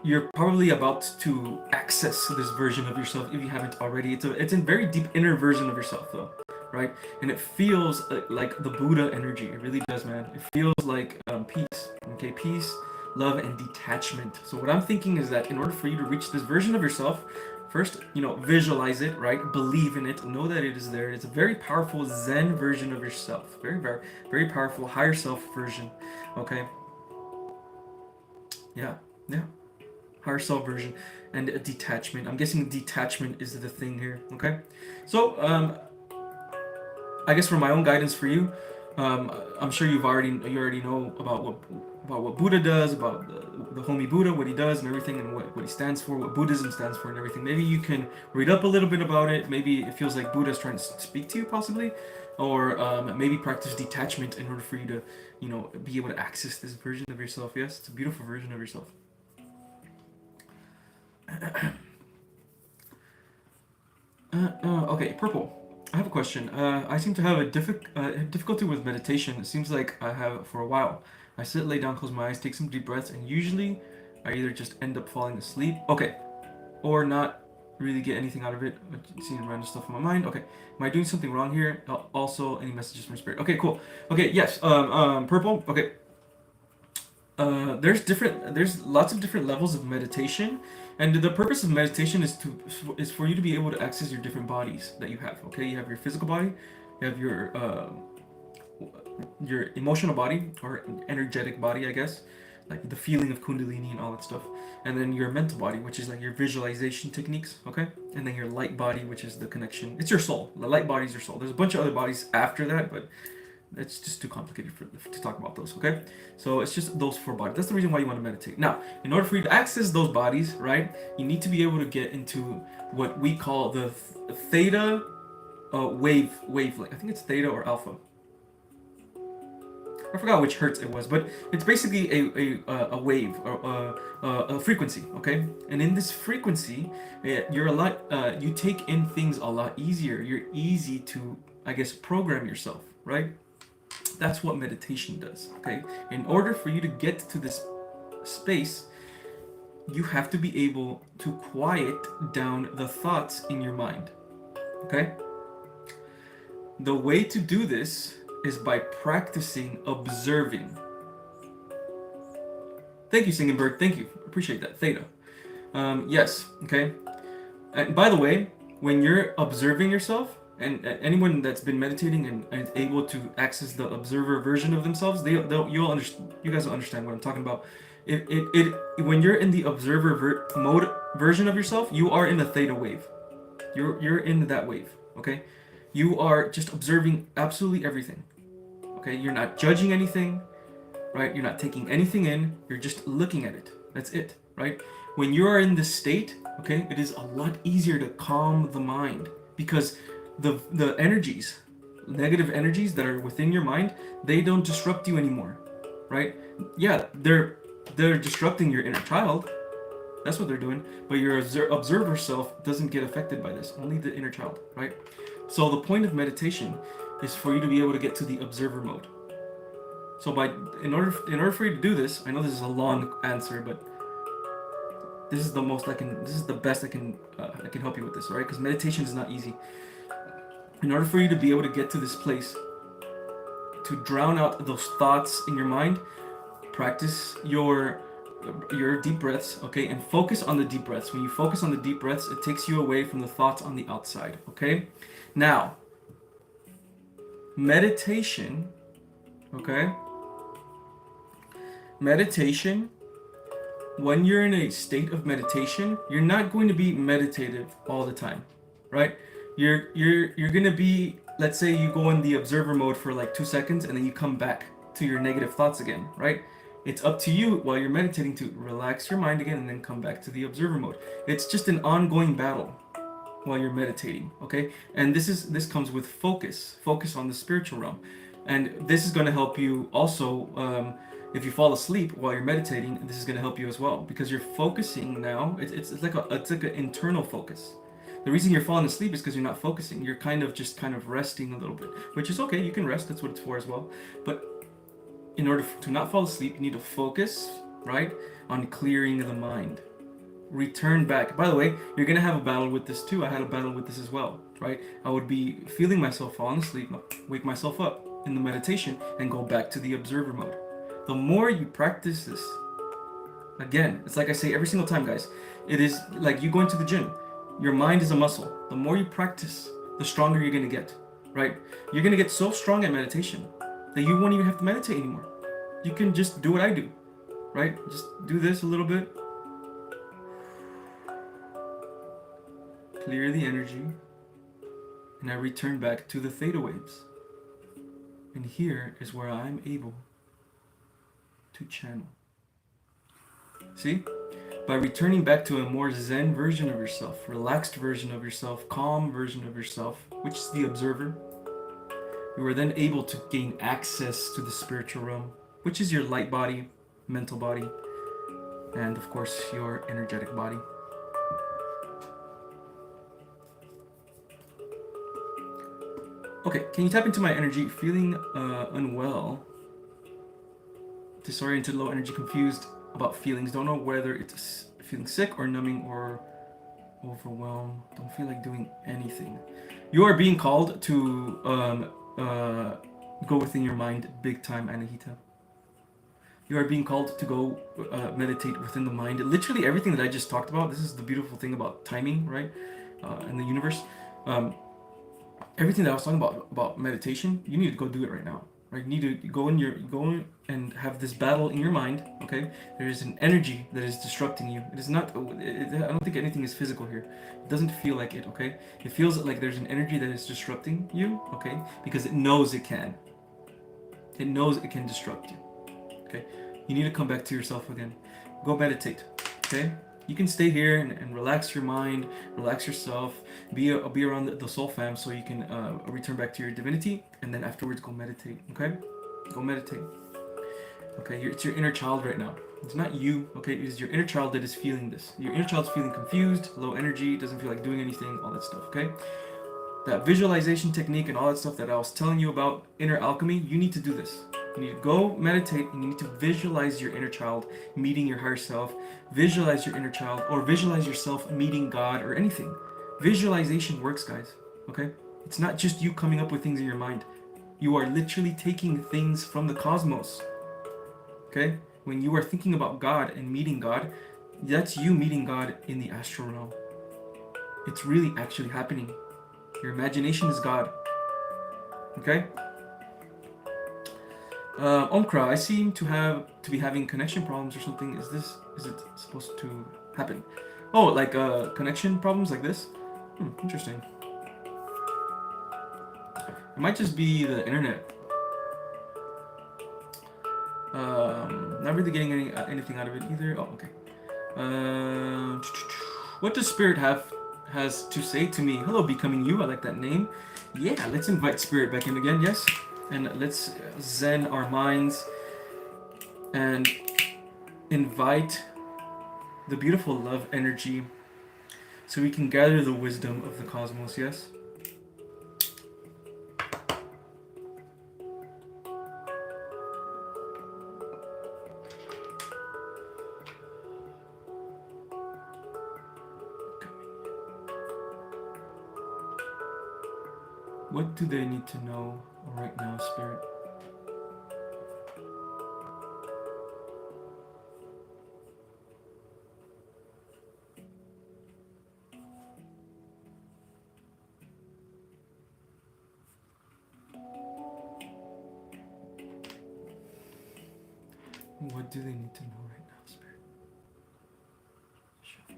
A: you're probably about to access this version of yourself if you haven't already. It's a very deep inner version of yourself, though, right? And it feels like the Buddha energy. It really does, man. It feels like peace. Okay, peace, love, and detachment. So what I'm thinking is that in order for you to reach this version of yourself, first, visualize it, right? Believe in it. Know that it is there. It's a very powerful Zen version of yourself. Very, very, very powerful higher self version. Okay. Yeah. Yeah. Higher self version and a detachment. I'm guessing detachment is the thing here. Okay. So, I guess for my own guidance for you, I'm sure you already know about what Buddha does, about the homie Buddha, what he does and everything, and what he stands for, what Buddhism stands for and everything. Maybe you can read up a little bit about it. Maybe it feels like Buddha's trying to speak to you, possibly, or maybe practice detachment in order for you to, be able to access this version of yourself. Yes, it's a beautiful version of yourself. Okay, purple. I have a question. I seem to have a difficulty with meditation. It seems like I have for a while. I sit, lay down, close my eyes, take some deep breaths, and usually I either just end up falling asleep, okay, or not really get anything out of it, seeing random stuff in my mind. Okay, am I doing something wrong here? Also, any messages from spirit? Okay, cool. Okay, yes. Purple. Okay, there's lots of different levels of meditation, and the purpose of meditation is for you to be able to access your different bodies that you have. Okay, you have your physical body, you have your emotional body or energetic body, I guess, like the feeling of kundalini and all that stuff, and then your mental body, which is like your visualization techniques. Okay, and then your light body, which is the connection. It's your soul. The light body is your soul. There's a bunch of other bodies after that, but it's just too complicated to talk about those, okay? So it's just those four bodies. That's the reason why you want to meditate. Now, in order for you to access those bodies, right, you need to be able to get into what we call the theta wavelength. I think it's theta or alpha. I forgot which hertz it was, but it's basically a wave or a frequency, okay? And in this frequency, you take in things a lot easier. You're easy to, I guess, program yourself, right? That's what meditation does, okay? In order for you to get to this space, you have to be able to quiet down the thoughts in your mind, okay? The way to do this is by practicing observing. Thank you, Singing Bird. Thank you. Appreciate that. Theta. Yes, okay? And by the way, when you're observing yourself, and anyone that's been meditating and able to access the observer version of themselves, you guys will understand what I'm talking about. When you're in the observer mode version of yourself, you are in the theta wave. You're in that wave, okay? You are just observing absolutely everything, okay? You're not judging anything, right? You're not taking anything in. You're just looking at it. That's it, right? When you are in this state, okay, it is a lot easier to calm the mind because the energies, negative energies that are within your mind, they don't disrupt you anymore, right? Yeah, they're disrupting your inner child. That's what they're doing. But your observer self doesn't get affected by this. Only the inner child, right? So the point of meditation is for you to be able to get to the observer mode. So in order for you to do this, I know this is a long answer, but this is the best I can help you with this, all right? Because meditation is not easy. In order for you to be able to get to this place, to drown out those thoughts in your mind, practice your deep breaths, okay, and focus on the deep breaths. When you focus on the deep breaths, it takes you away from the thoughts on the outside, okay? Now, meditation, okay? Meditation, when you're in a state of meditation, you're not going to be meditative all the time, right? You're going to be, let's say you go in the observer mode for like 2 seconds and then you come back to your negative thoughts again, right? It's up to you while you're meditating to relax your mind again and then come back to the observer mode. It's just an ongoing battle while you're meditating, okay? And this comes with focus on the spiritual realm. And this is going to help you also, if you fall asleep while you're meditating, this is going to help you as well, because you're focusing now. It's like an internal focus. The reason you're falling asleep is because you're not focusing. You're kind of resting a little bit, which is okay. You can rest. That's what it's for as well. But in order to not fall asleep, you need to focus, right, on clearing the mind. Return back. By the way, you're going to have a battle with this too. I had a battle with this as well, right? I would be feeling myself falling asleep, wake myself up in the meditation, and go back to the observer mode. The more you practice this, again, it's like I say every single time, guys, it is like you going to the gym. Your mind is a muscle. The more you practice, the stronger you're going to get, right? You're going to get so strong at meditation that you won't even have to meditate anymore. You can just do what I do, right? Just do this a little bit. Clear the energy. And I return back to the theta waves. And here is where I'm able to channel. See? By returning back to a more zen version of yourself, relaxed version of yourself, calm version of yourself, which is the observer, you are then able to gain access to the spiritual realm, which is your light body, mental body, and of course your energetic body. Okay, can you tap into my energy? Feeling unwell, disoriented, low energy, confused about feelings. Don't know whether it's feeling sick or numbing or overwhelmed. Don't feel like doing anything. You are being called to go within your mind big time, Anahita. You are being called to go meditate within the mind. Literally everything that I just talked about, this is the beautiful thing about timing, right? In the universe. Everything that I was talking about meditation, you need to go do it right now. Right? You need to go in and have this battle in your mind, okay? There is an energy that is disrupting you. It is not, I don't think anything is physical here. It doesn't feel like it, okay? It feels like there's an energy that is disrupting you, okay? Because it knows it can. It knows it can disrupt you, okay? You need to come back to yourself again. Go meditate, okay? You can stay here and relax your mind, relax yourself, be around the soul fam so you can return back to your divinity, and then afterwards go meditate, okay? Go meditate. Okay, it's your inner child right now. It's not you, okay? It is your inner child that is feeling this. Your inner child's feeling confused, low energy, doesn't feel like doing anything, all that stuff, okay? That visualization technique and all that stuff that I was telling you about, inner alchemy, you need to do this. You need to go meditate and you need to visualize your inner child meeting your higher self. Visualize your inner child or visualize yourself meeting God or anything. Visualization works, guys, okay? It's not just you coming up with things in your mind. You are literally taking things from the cosmos, okay? When you are thinking about God and meeting God, that's you meeting God in the astral realm. It's really actually happening. Your imagination is God, okay? Omkra, I seem to be having connection problems or something. Is it supposed to happen? Oh, like connection problems like this? Interesting. It might just be the internet. Not really getting anything out of it either. Oh, okay. What does Spirit has to say to me? Hello, Becoming You. I like that name. Yeah, let's invite Spirit back in again. Yes. And let's zen our minds and invite the beautiful love energy so we can gather the wisdom of the cosmos, yes? What do they need to know right now, Spirit? What do they need to know right now, Spirit? Show me.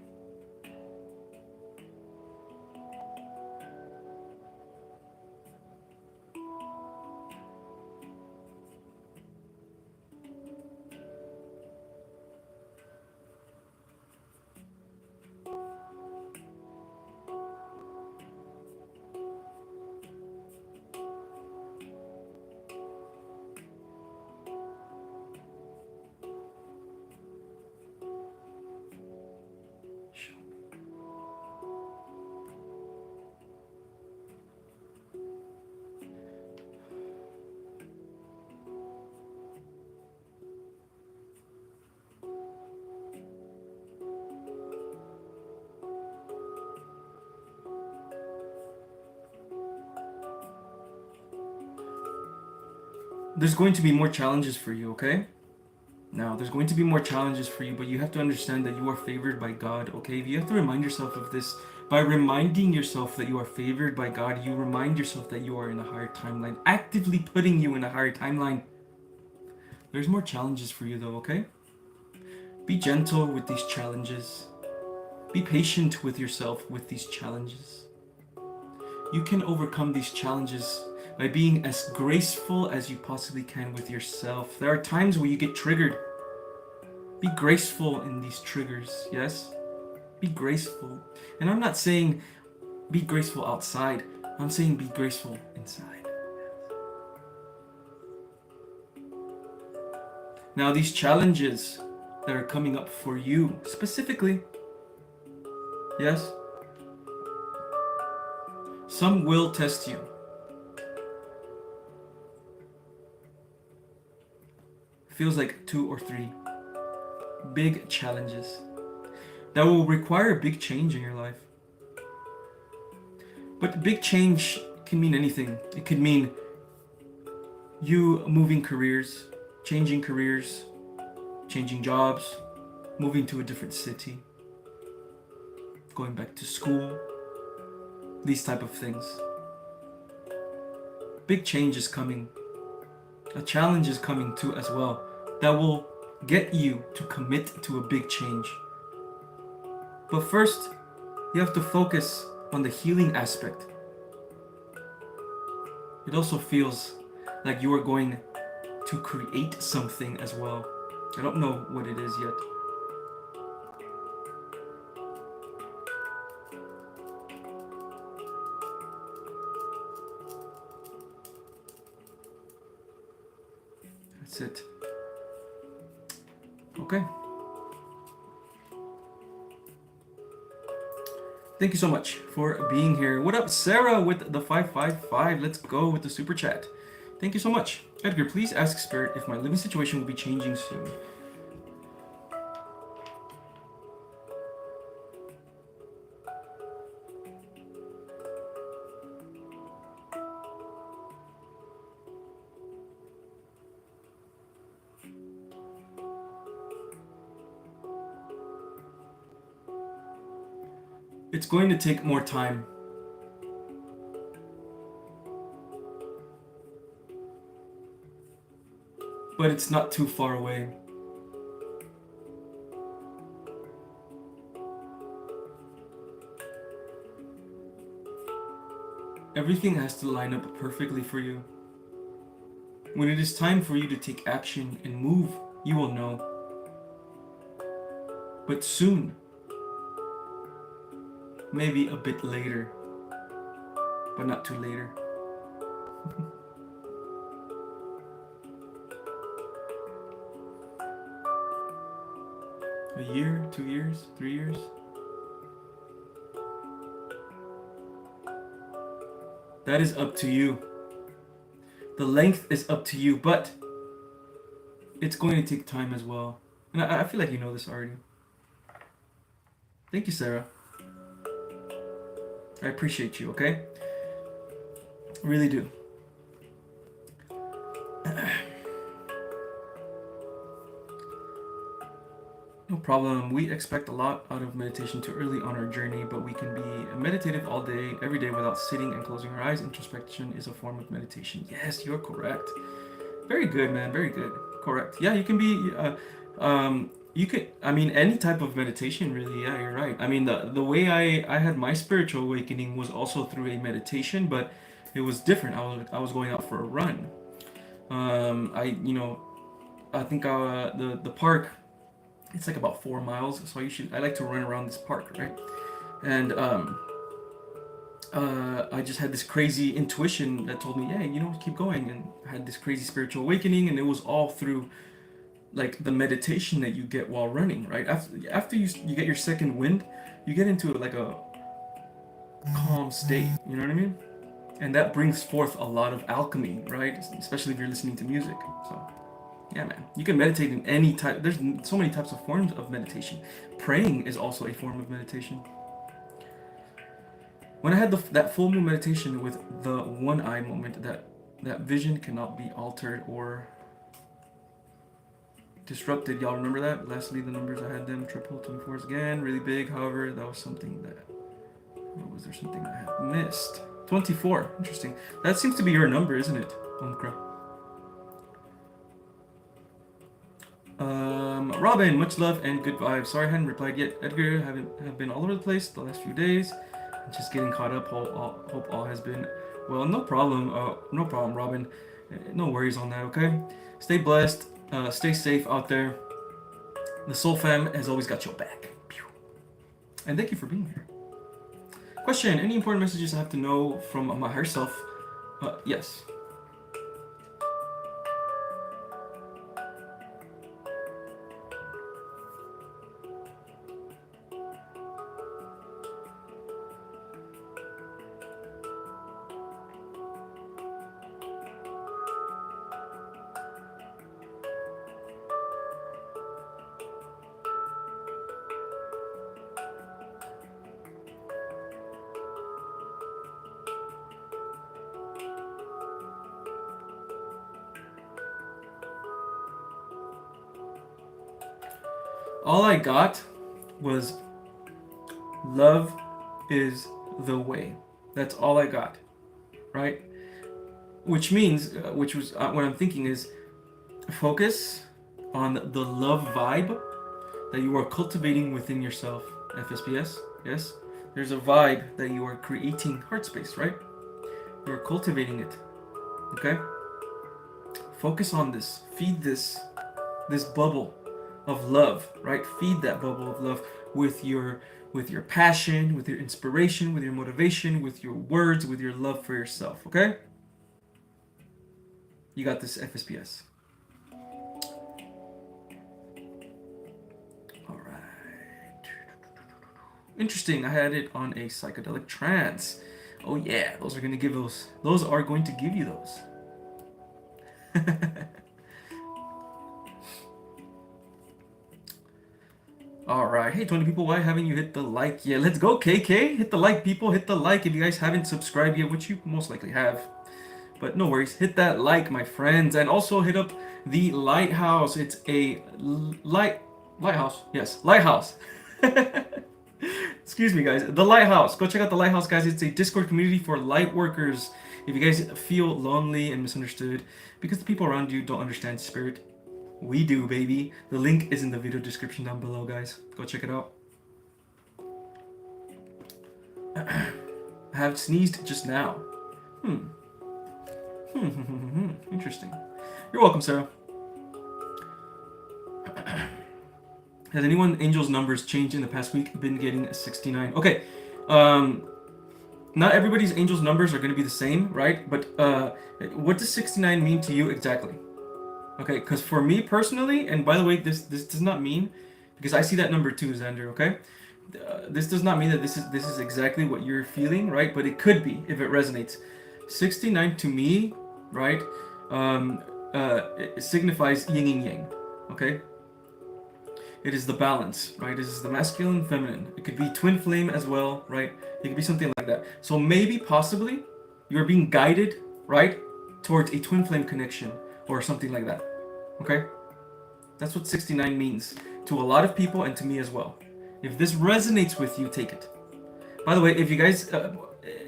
A: Show me. There's going to be more challenges for you, okay? Now, there's going to be more challenges for you, but you have to understand that you are favored by God, okay? You have to remind yourself of this. By reminding yourself that you are favored by God, you remind yourself that you are in a higher timeline, actively putting you in a higher timeline. There's more challenges for you, though, okay? Be gentle with these challenges. Be patient with yourself with these challenges. You can overcome these challenges by being as graceful as you possibly can with yourself. There are times where you get triggered. Be graceful in these triggers, yes? Be graceful. And I'm not saying be graceful outside. I'm saying be graceful inside. Now, these challenges that are coming up for you specifically, yes? Some will test you. Feels like 2 or 3 big challenges that will require a big change in your life. But big change can mean anything. It could mean you moving careers, changing jobs, moving to a different city, going back to school, these type of things. Big change is coming. A challenge is coming too as well that will get you to commit to a big change. But first, you have to focus on the healing aspect. It also feels like you are going to create something as well. I don't know what it is yet. That's it. Okay. Thank you so much for being here. What up, Sarah with the 555? Let's go with the super chat. Thank you so much. Edgar, please ask Spirit if my living situation will be changing soon. It's going to take more time. But it's not too far away. Everything has to line up perfectly for you. When it is time for you to take action and move, you will know. But soon, maybe a bit later, but not too later. A year, 2 years, 3 years. That is up to you. The length is up to you, but it's going to take time as well. And I feel like you know this already. Thank you, Sarah. I appreciate you, okay? Really do. No problem. We expect a lot out of meditation too early on our journey, but we can be meditative all day, every day without sitting and closing our eyes. Introspection is a form of meditation. Yes, you're correct. Very good, man. Very good. Correct. Yeah, you can be. You could. I mean, any type of meditation, really. Yeah, you're right. I mean, the way I had my spiritual awakening was also through a meditation, but it was different. I was going out for a run. I think the park. It's like about 4 miles, so I like to run around this park, right? And I just had this crazy intuition that told me, hey, keep going. And I had this crazy spiritual awakening, and it was all through like the meditation that you get while running, right? After you get your second wind, you get into like a calm state. You know what I mean? And that brings forth a lot of alchemy, right? Especially if you're listening to music. So, yeah, man, you can meditate in any type. There's so many types of forms of meditation. Praying is also a form of meditation. When I had that full moon meditation with the one eye moment, that vision cannot be altered or disrupted. Y'all remember that? Lastly, the numbers I had them triple 24s again, really big. However, that was something that. Was there something I had missed? 24. Interesting. That seems to be your number, isn't it, Omkra? Robin, much love and good vibes. Sorry I hadn't replied yet. Edgar, have been all over the place the last few days. Just getting caught up. Hope all has been well. No problem. No problem, Robin. No worries on that. Okay. Stay blessed. Stay safe out there. The Soul Fam has always got your back. And thank you for being here. Question: any important messages I have to know from my higher self? Yes. All I got was love is the way. That's all I got, right? Which means, which was what I'm thinking is focus on the love vibe that you are cultivating within yourself, FSPS. Yes? There's a vibe that you are creating heart space, right? You're cultivating it. Okay? Focus on this. Feed this bubble of love, right? Feed that bubble of love with your passion, with your inspiration, with your motivation, with your words, with your love for yourself, okay? You got this, FSPS. All right. Interesting. I had it on a psychedelic trance. Oh yeah, those are going to give those. Those are going to give you those. All right. Hey, 20 people, why haven't you hit the like yet? Let's go, KK. Hit the like, people. Hit the like if you guys haven't subscribed yet, which you most likely have. But no worries. Hit that like, my friends. And also hit up the Lighthouse. It's a lighthouse. Yes, Lighthouse. Excuse me, guys. The Lighthouse. Go check out the Lighthouse, guys. It's a Discord community for light workers. If you guys feel lonely and misunderstood because the people around you don't understand spirit, we do, baby. The link is in the video description down below, guys. Go check it out. I have sneezed just now. Interesting. You're welcome, Sarah. Has anyone Angel's numbers changed in the past week? Been getting 69. Okay. Not everybody's Angel's numbers are going to be the same, right? But what does 69 mean to you exactly? Okay, because for me personally, and by the way, this does not mean, because I see that number too, Xander, okay? This does not mean that this is exactly what you're feeling, right? But it could be if it resonates. 69 to me, right, it signifies yin and yang, okay? It is the balance, right? This is the masculine and feminine. It could be twin flame as well, right? It could be something like that. So maybe, possibly, you're being guided, right, towards a twin flame connection or something like that, okay? That's what 69 means to a lot of people and to me as well. If this resonates with you, take it. By the way, if you guys,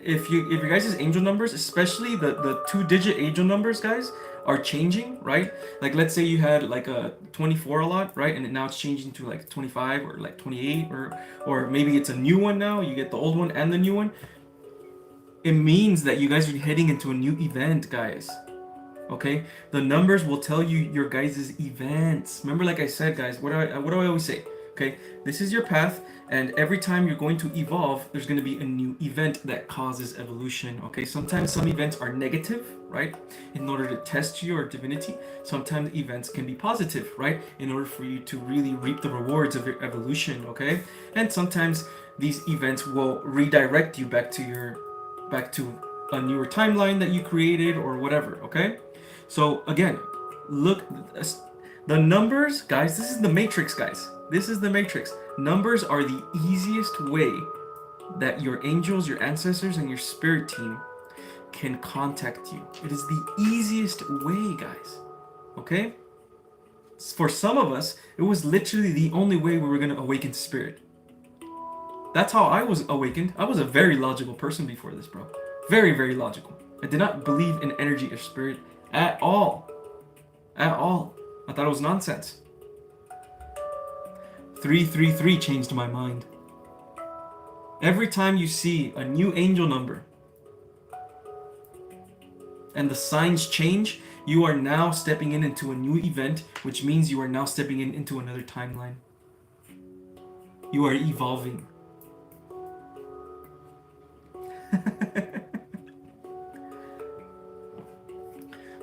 A: if your guys' angel numbers, especially the 2-digit angel numbers, guys, are changing, right? Like let's say you had like a 24 a lot, right? And now it's changing to like 25 or like 28, or maybe it's a new one now. You get the old one and the new one. It means that you guys are heading into a new event, guys. Okay, the numbers will tell you your guys' events. Remember, like I said, guys, what do I always say? Okay, this is your path, and every time you're going to evolve, there's going to be a new event that causes evolution. Okay, sometimes some events are negative, right, in order to test your divinity. Sometimes events can be positive, right, in order for you to really reap the rewards of your evolution. Okay, and sometimes these events will redirect you back to a newer timeline that you created or whatever. Okay, so again, look, the numbers, guys. This is the matrix, guys. This is the matrix. Numbers are the easiest way that your angels, your ancestors, and your spirit team can contact you. It is the easiest way, guys. Okay? For some of us, it was literally the only way we were going to awaken spirit. That's how I was awakened. I was a very logical person before this, bro. Very, very logical. I did not believe in energy or spirit at all. At all. I thought it was nonsense. 333 changed my mind. Every time you see a new angel number and the signs change, you are now stepping into a new event, which means you are now stepping into another timeline. You are evolving.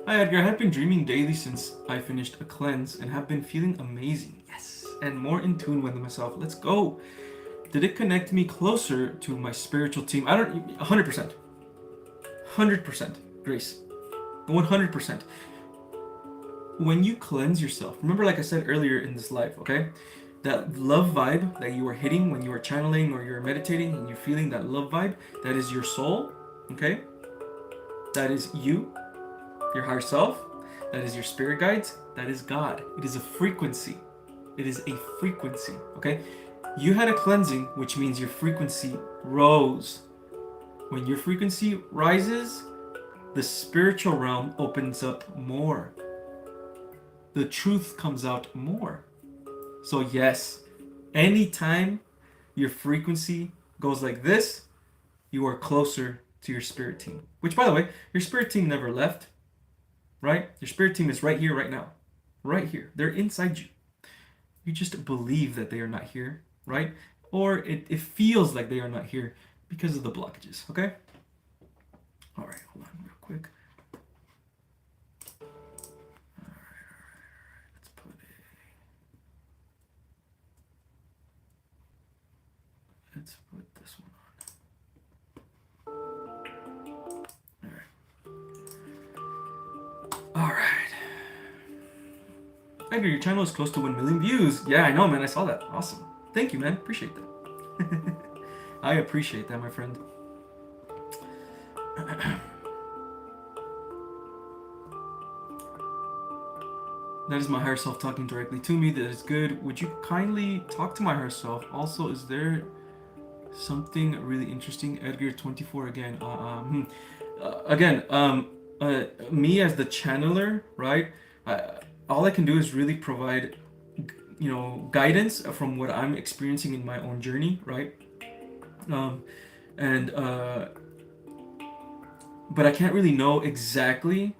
A: Hi Edgar, I have been dreaming daily since I finished a cleanse and have been feeling amazing. Yes, and more in tune with myself. Let's go. Did it connect me closer to my spiritual team? I don't, 100%. 100%, Grace. 100%. When you cleanse yourself, remember like I said earlier in this life, okay? That love vibe that you are hitting when you are channeling or you're meditating and you're feeling that love vibe, that is your soul, okay? That is you, your higher self, that is your spirit guides, that is God. It is a frequency. It is a frequency, okay? You had a cleansing, which means your frequency rose. When your frequency rises, the spiritual realm opens up more. The truth comes out more. So yes, anytime your frequency goes like this, you are closer to your spirit team. Which, by the way, your spirit team never left, right? Your spirit team is right here, right now. Right here. They're inside you. You just believe that they are not here, right? Or it feels like they are not here because of the blockages, okay? All right, hold on real quick. All right. Let's put it. Let's put this one on. All right. All right. Edgar, your channel is close to 1 million views. Yeah, I know, man. I saw that. Awesome. Thank you, man. Appreciate that. I appreciate that, my friend. That is my higher self talking directly to me. That is good. Would you kindly talk to my higher self? Also, is there something really interesting? Edgar 24 again. Me as the channeler, right? All I can do is really provide, guidance from what I'm experiencing in my own journey, right? But I can't really know exactly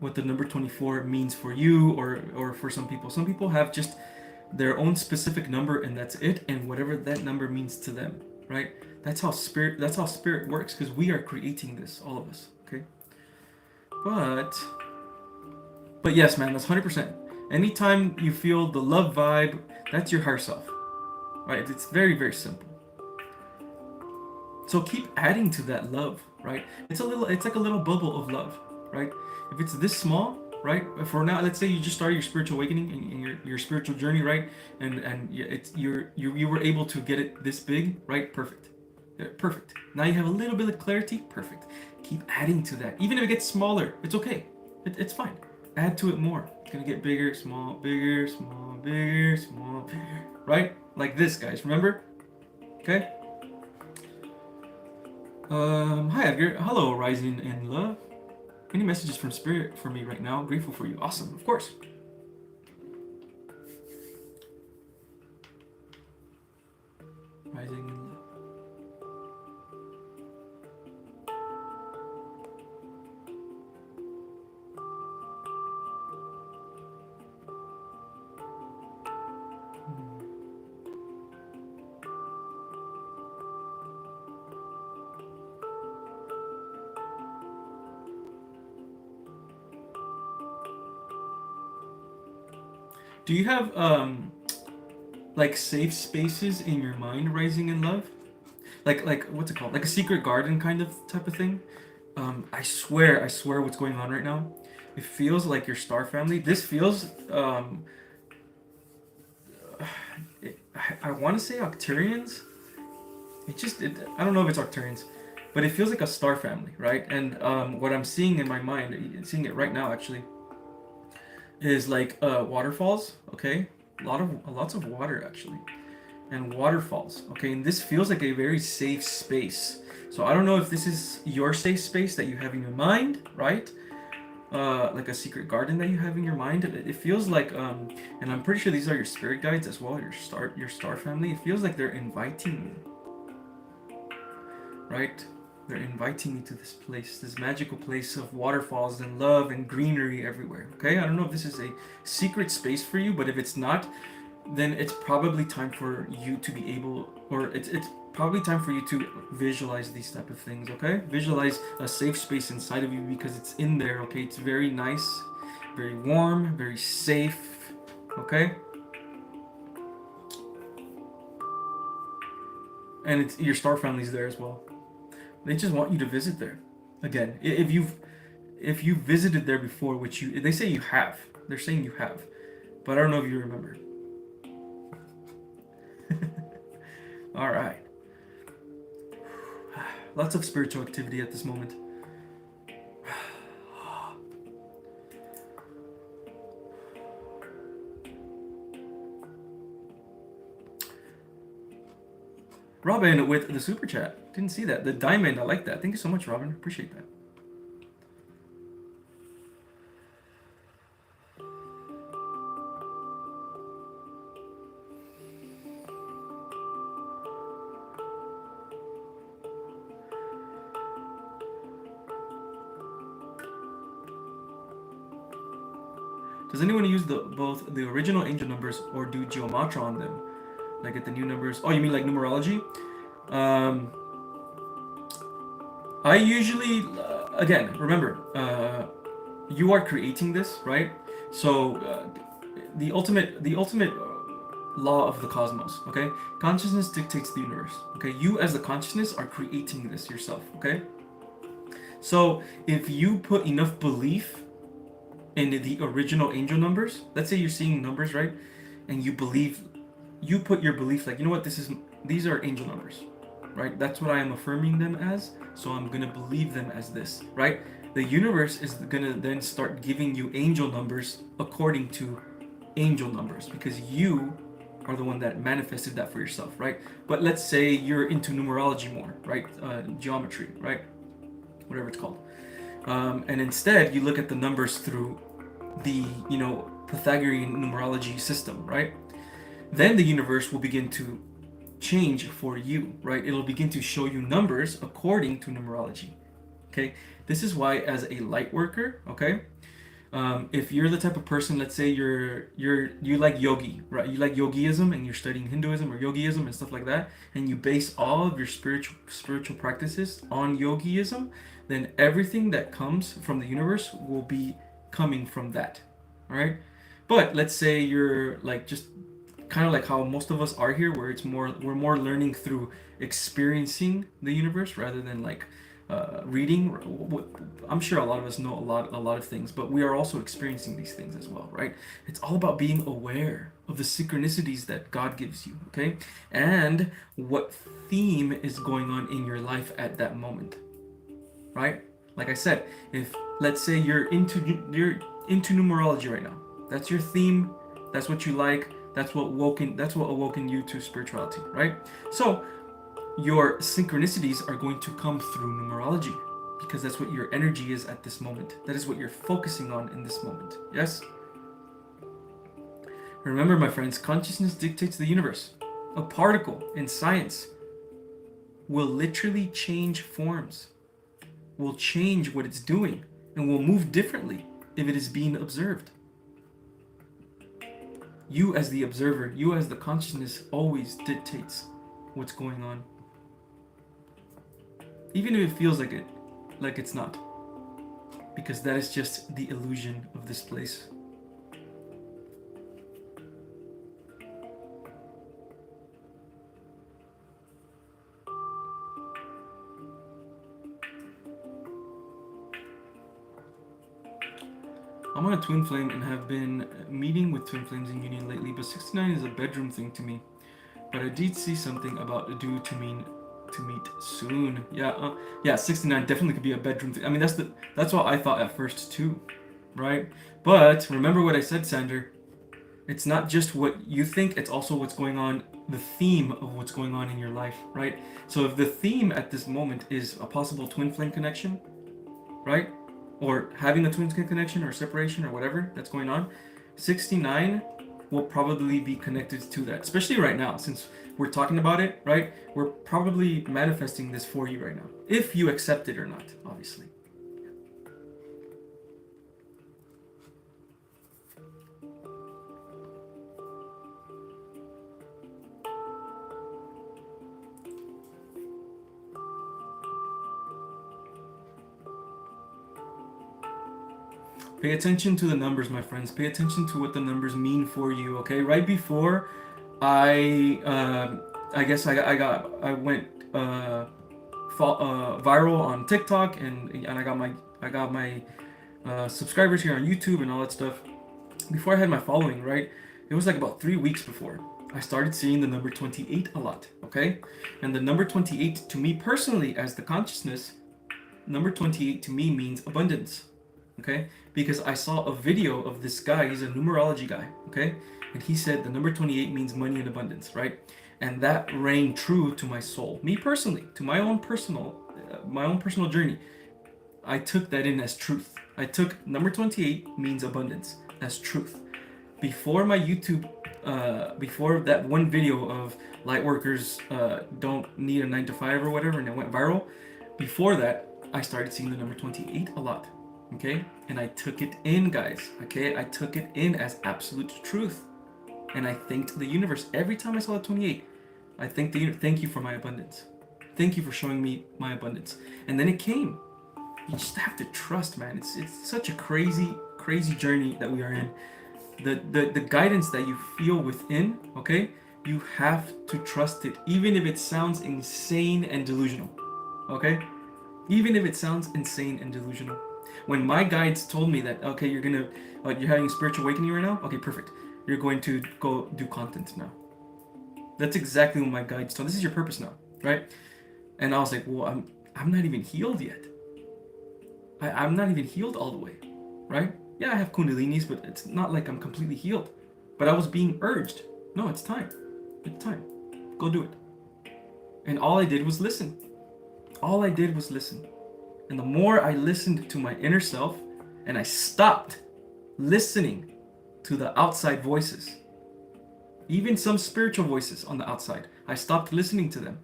A: what the number 24 means for you or for some people. Some people have just their own specific number and that's it, and whatever that number means to them, right? That's how spirit works, because we are creating this, all of us, okay? But yes, man, that's 100%. Anytime you feel the love vibe, that's your higher self, right? It's very, very simple. So keep adding to that love, right? It's like a little bubble of love, right? If it's this small, right? For now, let's say you just started your spiritual awakening and your spiritual journey, right? And you were able to get it this big, right? Perfect. Perfect. Now you have a little bit of clarity. Perfect. Keep adding to that. Even if it gets smaller, it's okay. It's fine. Add to it more. It's gonna get bigger, small, bigger, small, bigger, small, bigger. Right? Like this, guys. Remember? Okay? Hi Edgar. Hello, Rising in Love. Any messages from Spirit for me right now? Grateful for you. Awesome, of course. Rising in Love. Do you have like safe spaces in your mind, Rising in Love? Like what's it called? Like a secret garden kind of type of thing? I swear what's going on right now. It feels like your star family. This feels I want to say Octarians. I don't know if it's Octarians, but it feels like a star family, right? And what I'm seeing in my mind, seeing it right now actually, is like waterfalls. Okay, lots of water actually, and waterfalls. Okay, and this feels like a very safe space. So I don't know if this is your safe space that you have in your mind, right? Like a secret garden that you have in your mind. It feels like, and I'm pretty sure these are your spirit guides as well. Your star family. It feels like they're inviting you, right? They're inviting you to this place, this magical place of waterfalls and love and greenery everywhere. Okay, I don't know if this is a secret space for you, but if it's not, then it's probably time for you to be able, or it's probably time for you to visualize these type of things. Okay, visualize a safe space inside of you because it's in there. Okay, it's very nice, very warm, very safe. Okay, and it's your star family's there as well. They just want you to visit there again. If you've visited there before, which they say you have. They're saying you have, but I don't know if you remember. All right. Lots of spiritual activity at this moment. Robin with the super chat. Didn't see that. The diamond, I like that. Thank you so much, Robin. Appreciate that. Does anyone use both the original angel numbers or do geometry on them? Like at the new numbers? Oh, you mean like numerology? Um, I usually, again, remember, you are creating this, right? So the ultimate law of the cosmos. Okay, consciousness dictates the universe. Okay, you as the consciousness are creating this yourself. Okay, so if you put enough belief in the original angel numbers, let's say you're seeing numbers, right, and you put your belief like, you know what, these are angel numbers, right? That's what I am affirming them as, so I'm gonna believe them as this, right? The universe is gonna then start giving you angel numbers according to angel numbers because you are the one that manifested that for yourself, right? But let's say you're into numerology more, right? Geometry, right? Whatever it's called. And instead, you look at the numbers through the, Pythagorean numerology system, right? Then the universe will begin to change for you, right? It'll begin to show you numbers according to numerology. Okay, this is why as a light worker, okay, if you're the type of person, let's say you like yogi, right? You like yogiism and you're studying Hinduism or yogiism and stuff like that, and you base all of your spiritual practices on yogiism, then everything that comes from the universe will be coming from that. All right. But let's say you're like just kind of like how most of us are here, where we're more learning through experiencing the universe rather than like reading. I'm sure a lot of us know a lot of things, but we are also experiencing these things as well, right? It's all about being aware of the synchronicities that God gives you, okay, and what theme is going on in your life at that moment, right? Like I said, if let's say you're into numerology right now, that's your theme, that's what you like, that's what awoken you to spirituality, right? So your synchronicities are going to come through numerology, because that's what your energy is at this moment. That is what you're focusing on in this moment. Yes? Remember, my friends, consciousness dictates the universe. A particle in science will literally change forms, will change what it's doing, and will move differently if it is being observed. You as the observer, you as the consciousness always dictates what's going on. Even if it feels like it's not. Because that is just the illusion of this place. I'm on a twin flame and have been meeting with twin flames in union lately, but 69 is a bedroom thing to me. But I did see something about due to meet soon. Yeah, 69 definitely could be a bedroom thing. I mean, that's what I thought at first too, right? But remember what I said, Sander. It's not just what you think, it's also what's going on, the theme of what's going on in your life, right? So if the theme at this moment is a possible twin flame connection, right? Or having a twin flame connection or separation or whatever that's going on, 69 will probably be connected to that, especially right now, since we're talking about it, right? We're probably manifesting this for you right now, if you accept it or not, obviously. Pay attention to the numbers, my friends. Pay attention to what the numbers mean for you, okay? Right before I went viral on TikTok, and I got my subscribers here on YouTube and all that stuff. Before I had my following, right? It was like about 3 weeks before I started seeing the number 28 a lot, okay? And the number 28 to me personally, as the consciousness, number 28 to me means abundance. Okay, because I saw a video of this guy. He's a numerology guy, okay, and he said the number 28 means money and abundance, right? And that rang true to my soul, me personally, to my own personal journey. I took that in as truth. I took number 28 means abundance as truth. Before my YouTube, before that one video of Lightworkers don't need a 9 to 5 or whatever, and it went viral. Before that, I started seeing the number 28 a lot. Okay, and I took it in, guys. Okay, I took it in as absolute truth, and I thanked the universe every time I saw the 28. I thank you for my abundance. Thank you for showing me my abundance. And then it came. You just have to trust, man. It's such a crazy journey that we are in. The guidance that you feel within, okay, you have to trust it, even if it sounds insane and delusional. Okay, even if it sounds insane and delusional. When my guides told me that, okay, you're having a spiritual awakening right now, okay, perfect. You're going to go do content now. That's exactly what my guides told. This is your purpose now, right? And I was like, well, I'm not even healed yet. I'm not even healed all the way, right? Yeah, I have kundalinis, but it's not like I'm completely healed. But I was being urged. No, it's time. It's time. Go do it. And all I did was listen. All I did was listen. And the more I listened to my inner self, and I stopped listening to the outside voices, even some spiritual voices on the outside, I stopped listening to them.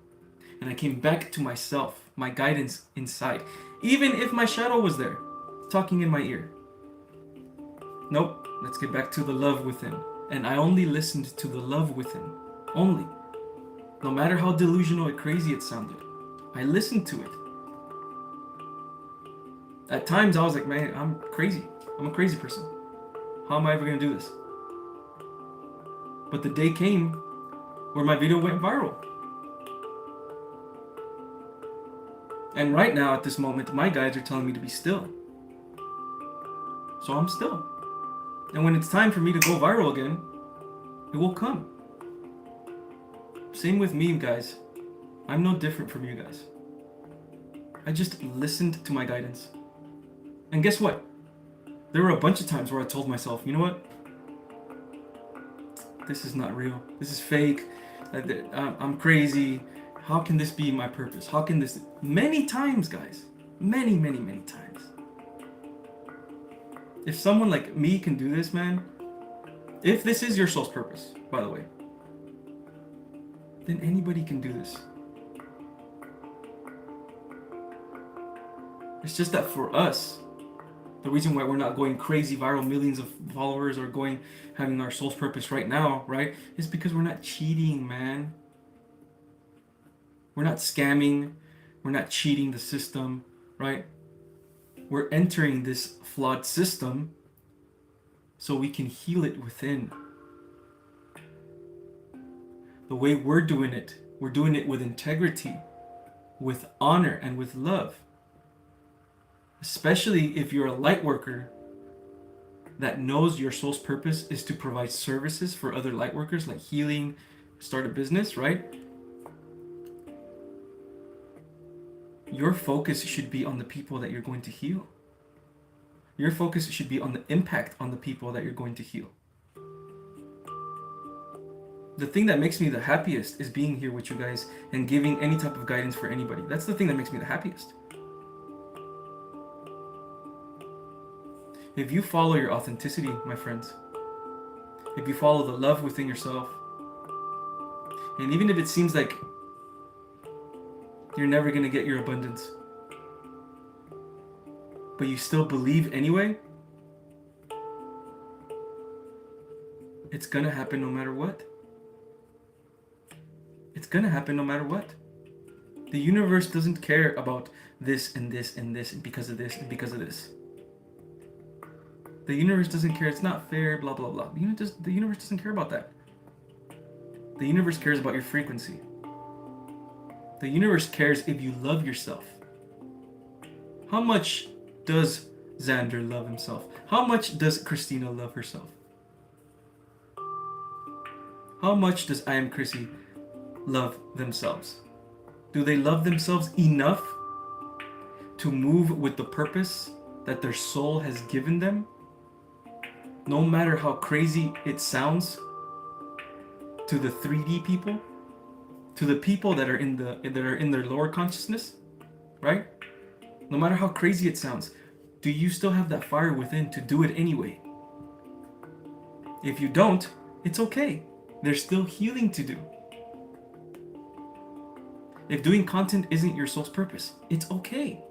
A: And I came back to myself, my guidance inside. Even if my shadow was there, talking in my ear. Nope, let's get back to the love within. And I only listened to the love within. Only. No matter how delusional or crazy it sounded, I listened to it. At times I was like, man, I'm crazy. I'm a crazy person. How am I ever going to do this? But the day came where my video went viral. And right now, at this moment, my guides are telling me to be still. So I'm still. And when it's time for me to go viral again, it will come. Same with me, guys. I'm no different from you guys. I just listened to my guidance. And guess what? There were a bunch of times where I told myself, you know what? This is not real. This is fake. I'm crazy. How can this be my purpose? How can this... Many times, guys. Many, many, many times. If someone like me can do this, man, if this is your soul's purpose, by the way, then anybody can do this. It's just that for us, the reason why we're not going crazy viral, millions of followers, or having our soul's purpose right now, right, is because we're not cheating, man. We're not scamming. We're not cheating the system, right? We're entering this flawed system so we can heal it within. The way we're doing it with integrity, with honor, and with love. Especially if you're a light worker that knows your soul's purpose is to provide services for other light workers, like healing, start a business, right? Your focus should be on the people that you're going to heal. Your focus should be on the impact on the people that you're going to heal. The thing that makes me the happiest is being here with you guys and giving any type of guidance for anybody. That's the thing that makes me the happiest. If you follow your authenticity, my friends, if you follow the love within yourself, and even if it seems like you're never going to get your abundance, but you still believe anyway, it's going to happen no matter what. It's going to happen no matter what. The universe doesn't care about this and this and this and because of this and because of this. The universe doesn't care. It's not fair, blah, blah, blah. The universe doesn't care about that. The universe cares about your frequency. The universe cares if you love yourself. How much does Xander love himself? How much does Christina love herself? How much does I Am Chrissy love themselves? Do they love themselves enough to move with the purpose that their soul has given them? No matter how crazy it sounds to the 3D people, to the people that are in their lower consciousness, right? No matter how crazy it sounds, do you still have that fire within to do it anyway? If you don't, it's okay. There's still healing to do. If doing content isn't your soul's purpose, it's okay.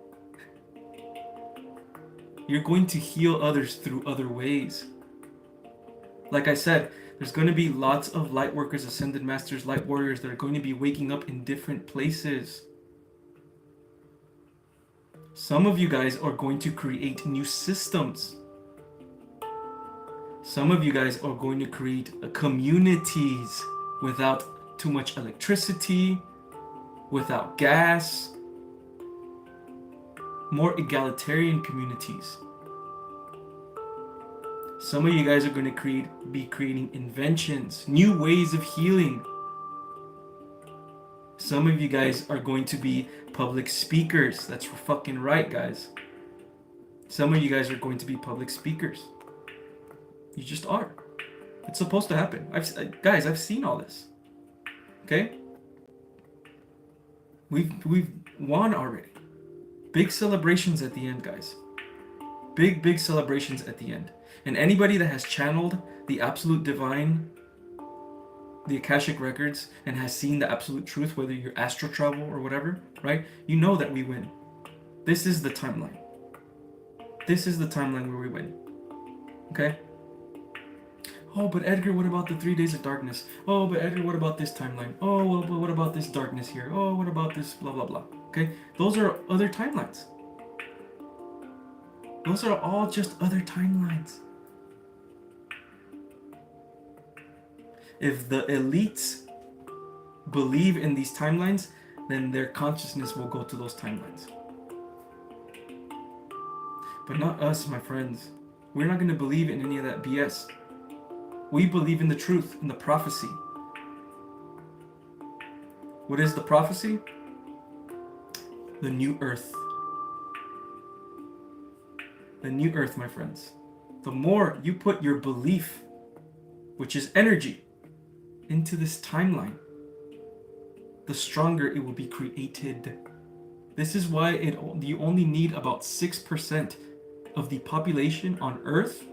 A: You're going to heal others through other ways. Like I said, there's going to be lots of light workers, ascended masters, light warriors that are going to be waking up in different places. Some of you guys are going to create new systems. Some of you guys are going to create communities without too much electricity, without gas, more egalitarian communities. Some of you guys are going to be creating inventions, new ways of healing. Some of you guys are going to be public speakers. That's fucking right, guys. Some of you guys are going to be public speakers. You just are. It's supposed to happen. Guys, I've seen all this. Okay? We've won already. Big celebrations at the end, guys. Big celebrations at the end. And anybody that has channeled the absolute divine, the Akashic records, and has seen the absolute truth, whether you're astral travel or whatever, right? You know that we win. This is the timeline. This is the timeline where we win. Okay? Oh, but Edgar, what about the 3 days of darkness? Oh, but Edgar, what about this timeline? Oh, well, but what about this darkness here? Oh, what about this blah, blah, blah. Okay? Those are other timelines. Those are all just other timelines. If the elites believe in these timelines, then their consciousness will go to those timelines. But not us, my friends. We're not going to believe in any of that BS. We believe in the truth, in the prophecy. What is the prophecy? The new earth. The new earth, my friends. The more you put your belief, which is energy, into this timeline, the stronger it will be created. This is why you only need about 6% of the population on Earth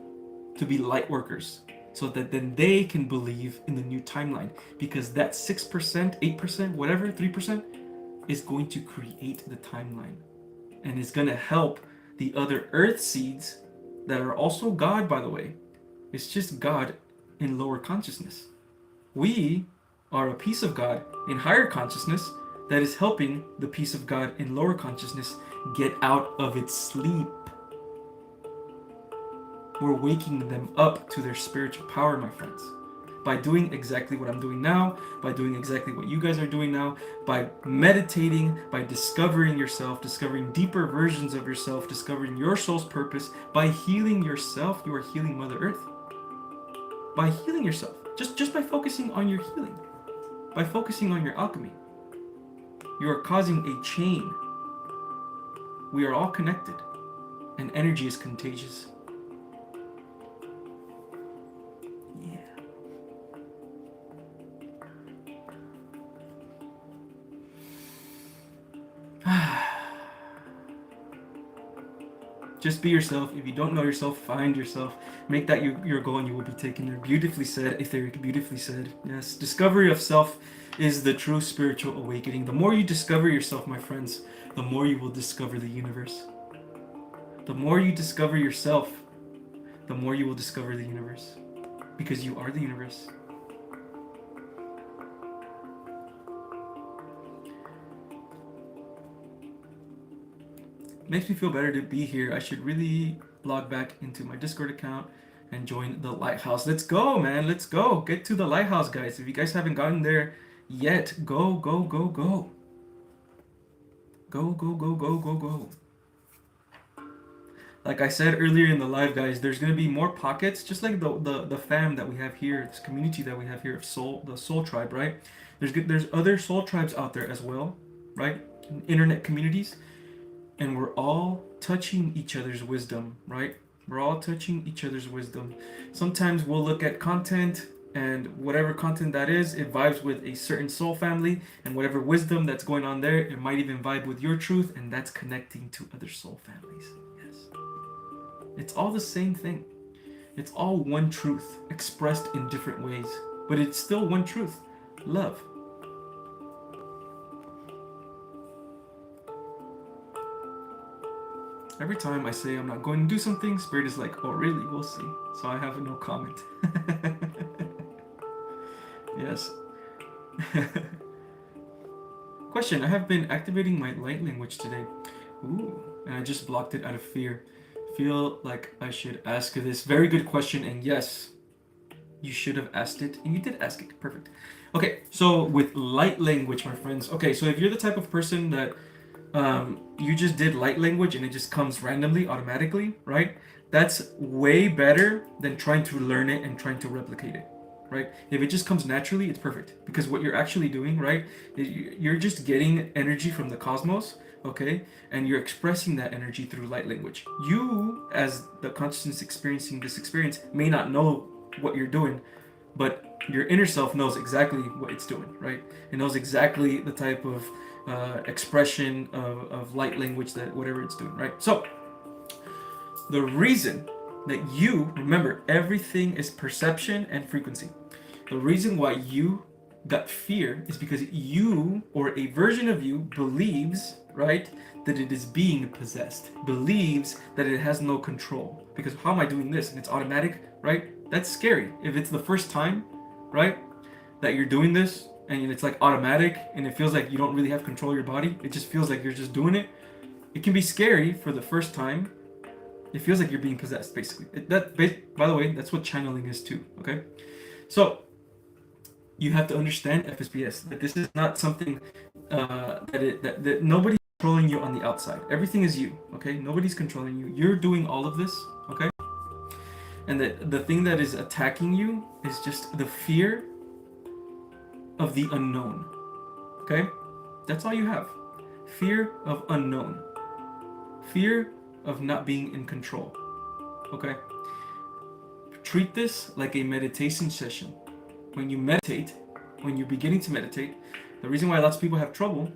A: to be light workers, so that then they can believe in the new timeline, because that 6%, 8%, whatever, 3% is going to create the timeline, and is going to help the other Earth seeds that are also God, by the way. It's just God in lower consciousness. We are a piece of God in higher consciousness that is helping the piece of God in lower consciousness get out of its sleep. We're waking them up to their spiritual power, my friends, by doing exactly what I'm doing now, by doing exactly what you guys are doing now, by meditating, by discovering yourself, discovering deeper versions of yourself, discovering your soul's purpose. By healing yourself, you are healing Mother Earth. By healing yourself, just by focusing on your healing, by focusing on your alchemy, you are causing a chain. We are all connected, and energy is contagious. Just be yourself. If you don't know yourself, find yourself. Make that your goal, and you will be taken there. Beautifully said, Etheric. Beautifully said. Yes, discovery of self is the true spiritual awakening. The more you discover yourself, my friends, the more you will discover the universe. The more you discover yourself, the more you will discover the universe. Because you are the universe. Makes me feel better to be here. I should really log back into my Discord account and join the Lighthouse. Let's go, man. Let's go. Get to the Lighthouse, guys. If you guys haven't gotten there yet, go, go, go, go. Go, go, go, go, go, go. Like I said earlier in the live, guys, there's going to be more pockets, just like the fam that we have here, this community that we have here of soul, the soul tribe, right? There's other soul tribes out there as well, right? Internet communities. And we're all touching each other's wisdom, right? We're all touching each other's wisdom. Sometimes we'll look at content, and whatever content that is, it vibes with a certain soul family, and whatever wisdom that's going on there, it might even vibe with your truth, and that's connecting to other soul families. Yes. It's all the same thing. It's all one truth, expressed in different ways, but it's still one truth. Love. Every time I say I'm not going to do something, Spirit is like, oh really? We'll see. So I have no comment. Yes. Question, I have been activating my light language today. Ooh, and I just blocked it out of fear. Feel like I should ask this. Very good question, and yes, you should have asked it, and you did ask it. Perfect. Okay, so with light language, my friends. Okay, so if you're the type of person that you just did light language and it just comes randomly, automatically, right? That's way better than trying to learn it and trying to replicate it, right? If it just comes naturally, it's perfect, because what you're actually doing, right, you're just getting energy from the cosmos, okay, and you're expressing that energy through light language. You, as the consciousness experiencing this experience, may not know what you're doing, but your inner self knows exactly what it's doing, right? It knows exactly the type of expression of light language, that whatever it's doing, right? So the reason that you remember, everything is perception and frequency. The reason why you got fear is because you, or a version of you, believes, right, that it is being possessed, believes that it has no control. Because how am I doing this? And it's automatic, right? That's scary. If it's the first time, right, that you're doing this, and it's like automatic, and it feels like you don't really have control of your body, it just feels like you're just doing it. It can be scary for the first time. It feels like you're being possessed, basically. By the way, that's what channeling is too, okay? So you have to understand, FSPS, that this is not something that nobody's controlling you on the outside. Everything is you, okay? Nobody's controlling you. You're doing all of this, okay? And the thing that is attacking you is just the fear of the unknown, okay? That's all you have. Fear of unknown. Fear of not being in control, okay? Treat this like a meditation session. When you meditate, when you're beginning to meditate, the reason why lots of people have trouble,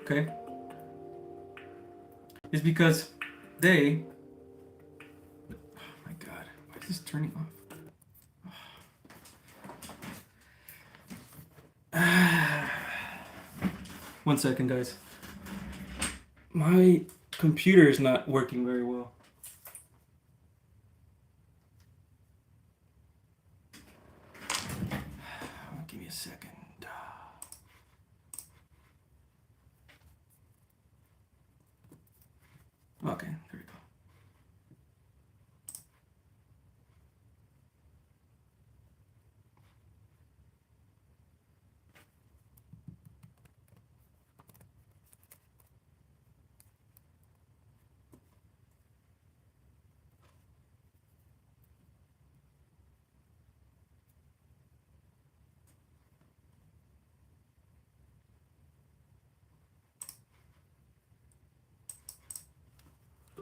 A: okay, is because they, oh my god, why is this turning off? One second, guys. My computer is not working very well. Give me a second. Okay, there we go.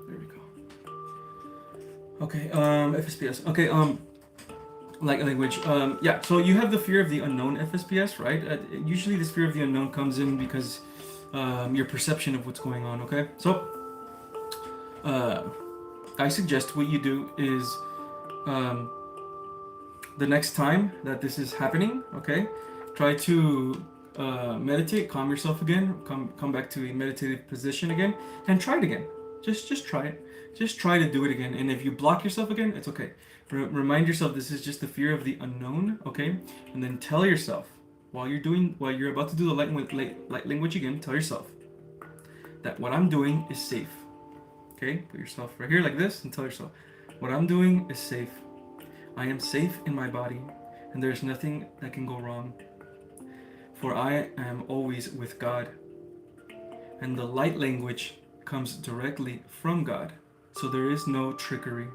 A: There we go. Okay, FSPS. Okay, like language. Yeah, so you have the fear of the unknown FSPS, right? Usually this fear of the unknown comes in because your perception of what's going on, okay? So, I suggest what you do is the next time that this is happening, okay, try to meditate, calm yourself again, come back to a meditative position again, and try it again. Just try it. Just try to do it again. And if you block yourself again, it's okay. Remind yourself this is just the fear of the unknown, okay? And then tell yourself while you're about to do the light language again, tell yourself that what I'm doing is safe. Okay? Put yourself right here like this and tell yourself, what I'm doing is safe. I am safe in my body, and there's nothing that can go wrong. For I am always with God. And the light language comes directly from God. So there is no trickery.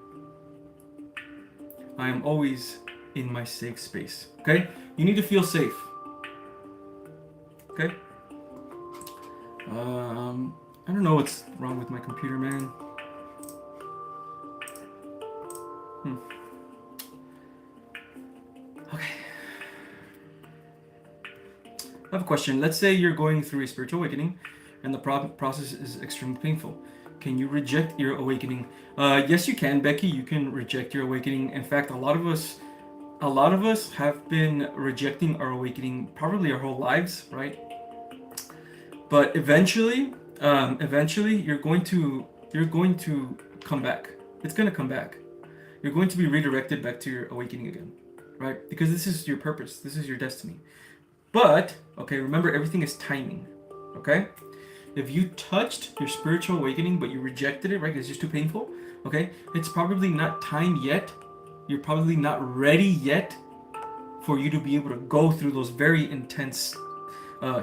A: I am always in my safe space. Okay? You need to feel safe. Okay? I don't know what's wrong with my computer, man. Okay. I have a question. Let's say you're going through a spiritual awakening and the process is extremely painful. Can you reject your awakening? Yes, you can, Becky. You can reject your awakening. In fact, a lot of us have been rejecting our awakening probably our whole lives, right? But eventually you're going to come back. It's going to come back. You're going to be redirected back to your awakening again, right? Because this is your purpose. This is your destiny. But, okay, remember everything is timing, okay? If you touched your spiritual awakening, but you rejected it, right, because it's just too painful, okay, it's probably not time yet. You're probably not ready yet for you to be able to go through those very intense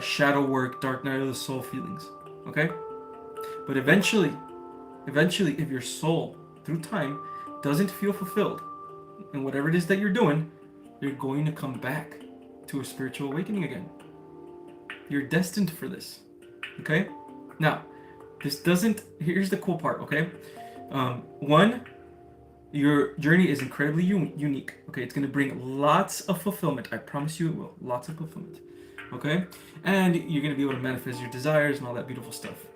A: shadow work, dark night of the soul feelings, okay? But eventually, if your soul, through time, doesn't feel fulfilled, and whatever it is that you're doing, you're going to come back to a spiritual awakening again. You're destined for this, okay? Now, here's the cool part, okay? One, your journey is incredibly unique, okay? It's going to bring lots of fulfillment. I promise you it will. Lots of fulfillment, okay? And you're going to be able to manifest your desires and all that beautiful stuff.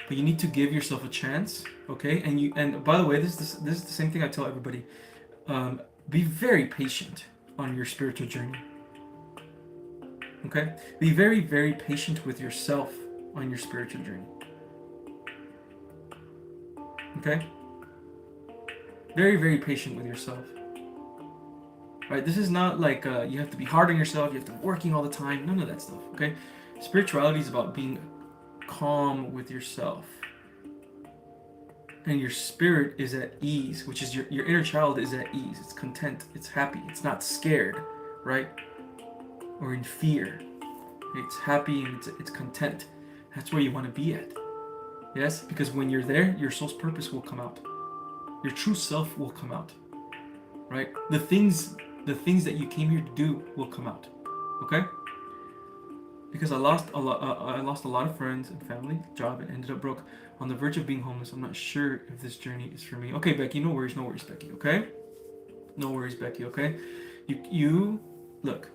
A: But you need to give yourself a chance, okay? And by the way, this is the same thing I tell everybody. Be very patient on your spiritual journey, okay? Be very, very patient with yourself on your spiritual journey, okay? Very, very patient with yourself, right? This is not like you have to be hard on yourself, you have to be working all the time, none of that stuff, okay? Spirituality is about being calm with yourself, and your spirit is at ease, which is your inner child is at ease. It's content, it's happy, it's not scared, right? Or in fear. It's happy and it's content. That's where you want to be at. Yes, because when you're there, your soul's purpose will come out. Your true self will come out, right? The things that you came here to do will come out, okay? Because I lost a lot of friends and family, job, and ended up broke, on the verge of being homeless. I'm not sure if this journey is for me. Okay, Becky, no worries, Becky, okay? No worries, Becky, okay? You look,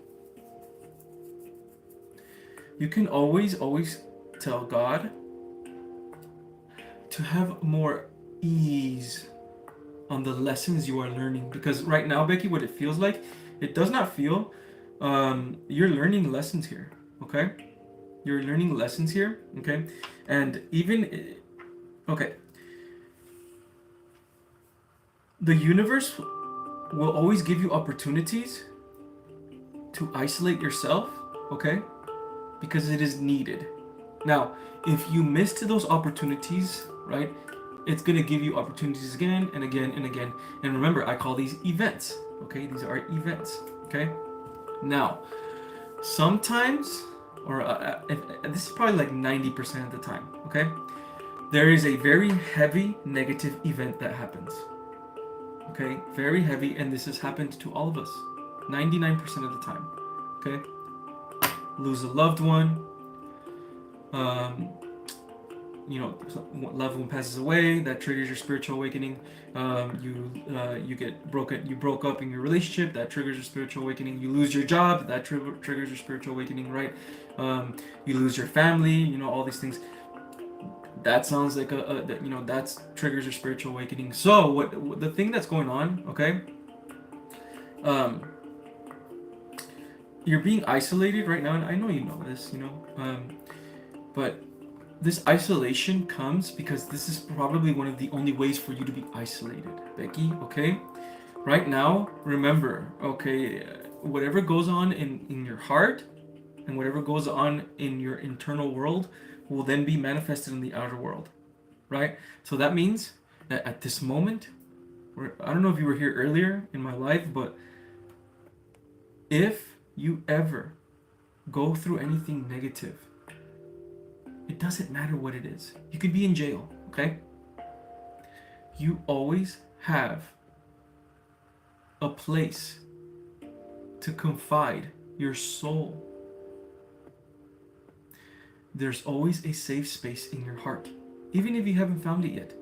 A: you can always tell God to have more ease on the lessons you are learning. Because right now, Becky, what it feels like, it does not feel, you're learning lessons here, okay? You're learning lessons here, okay? And even, okay, the universe will always give you opportunities to isolate yourself, okay? Because it is needed. Now, if you missed those opportunities, right, it's going to give you opportunities again and again and again. And remember, I call these events, okay? These are events, okay? Now, sometimes, or this is probably like 90% of the time, okay? There is a very heavy negative event that happens, okay? Very heavy, and this has happened to all of us 99% of the time, okay? Lose a loved one, um, you know, loved one passes away, that triggers your spiritual awakening. You get broken, you broke up in your relationship, that triggers your spiritual awakening. You lose your job, that triggers your spiritual awakening, right? You lose your family, you know, all these things. That sounds like you know, that's triggers your spiritual awakening. So what the thing that's going on, okay? Um, you're being isolated right now, and I know you know this, you know, but this isolation comes because this is probably one of the only ways for you to be isolated, Becky, okay? Right now, remember, okay, whatever goes on in your heart and whatever goes on in your internal world will then be manifested in the outer world, right? So that means that at this moment, I don't know if you were here earlier in my life, but if you ever go through anything negative, it doesn't matter what it is. You could be in jail, okay? You always have a place to confide your soul. There's always a safe space in your heart, even if you haven't found it yet.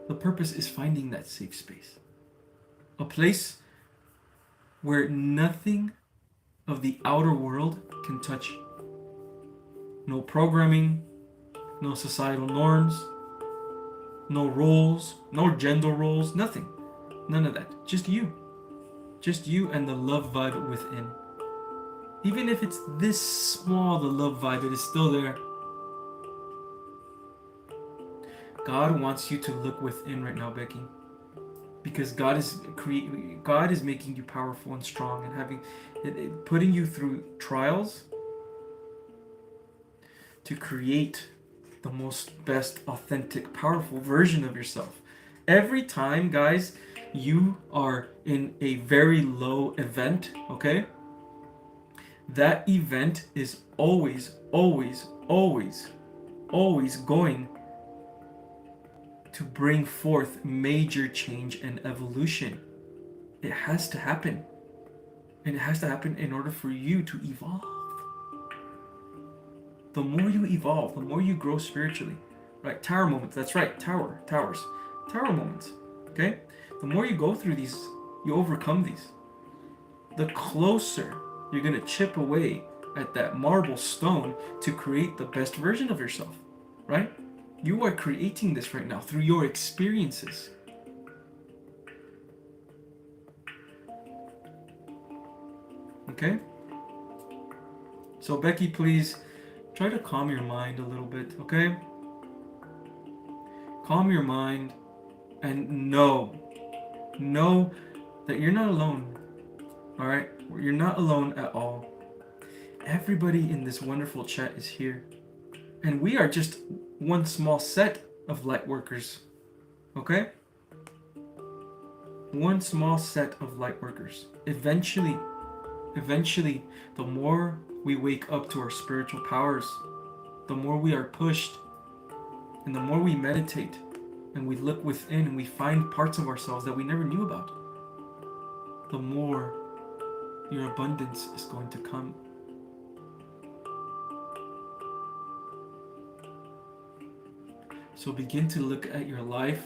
A: The purpose is finding that safe space. A place where nothing of the outer world can touch you. No programming, no societal norms, no roles, no gender roles, nothing. None of that. Just you. Just you and the love vibe within. Even if it's this small, the love vibe, it is still there. God wants you to look within right now, Becky. Because God is making you powerful and strong and putting you through trials to create the most best, authentic, powerful version of yourself. Every time, guys, you are in a very low event, okay? That event is always going to bring forth major change and evolution. It has to happen. And it has to happen in order for you to evolve. The more you evolve, the more you grow spiritually. Right? Tower moments. That's right. Towers. Tower moments. Okay? The more you go through these, you overcome these. The closer you're going to chip away at that marble stone to create the best version of yourself. Right? You are creating this right now through your experiences. Okay? So Becky, please try to calm your mind a little bit, okay? Calm your mind and know that you're not alone. All right? You're not alone at all. Everybody in this wonderful chat is here. And we are just one small set of light workers. Okay? One small set of light workers. Eventually, the more we wake up to our spiritual powers, the more we are pushed, and the more we meditate, and we look within, and we find parts of ourselves that we never knew about, the more your abundance is going to come. So begin to look at your life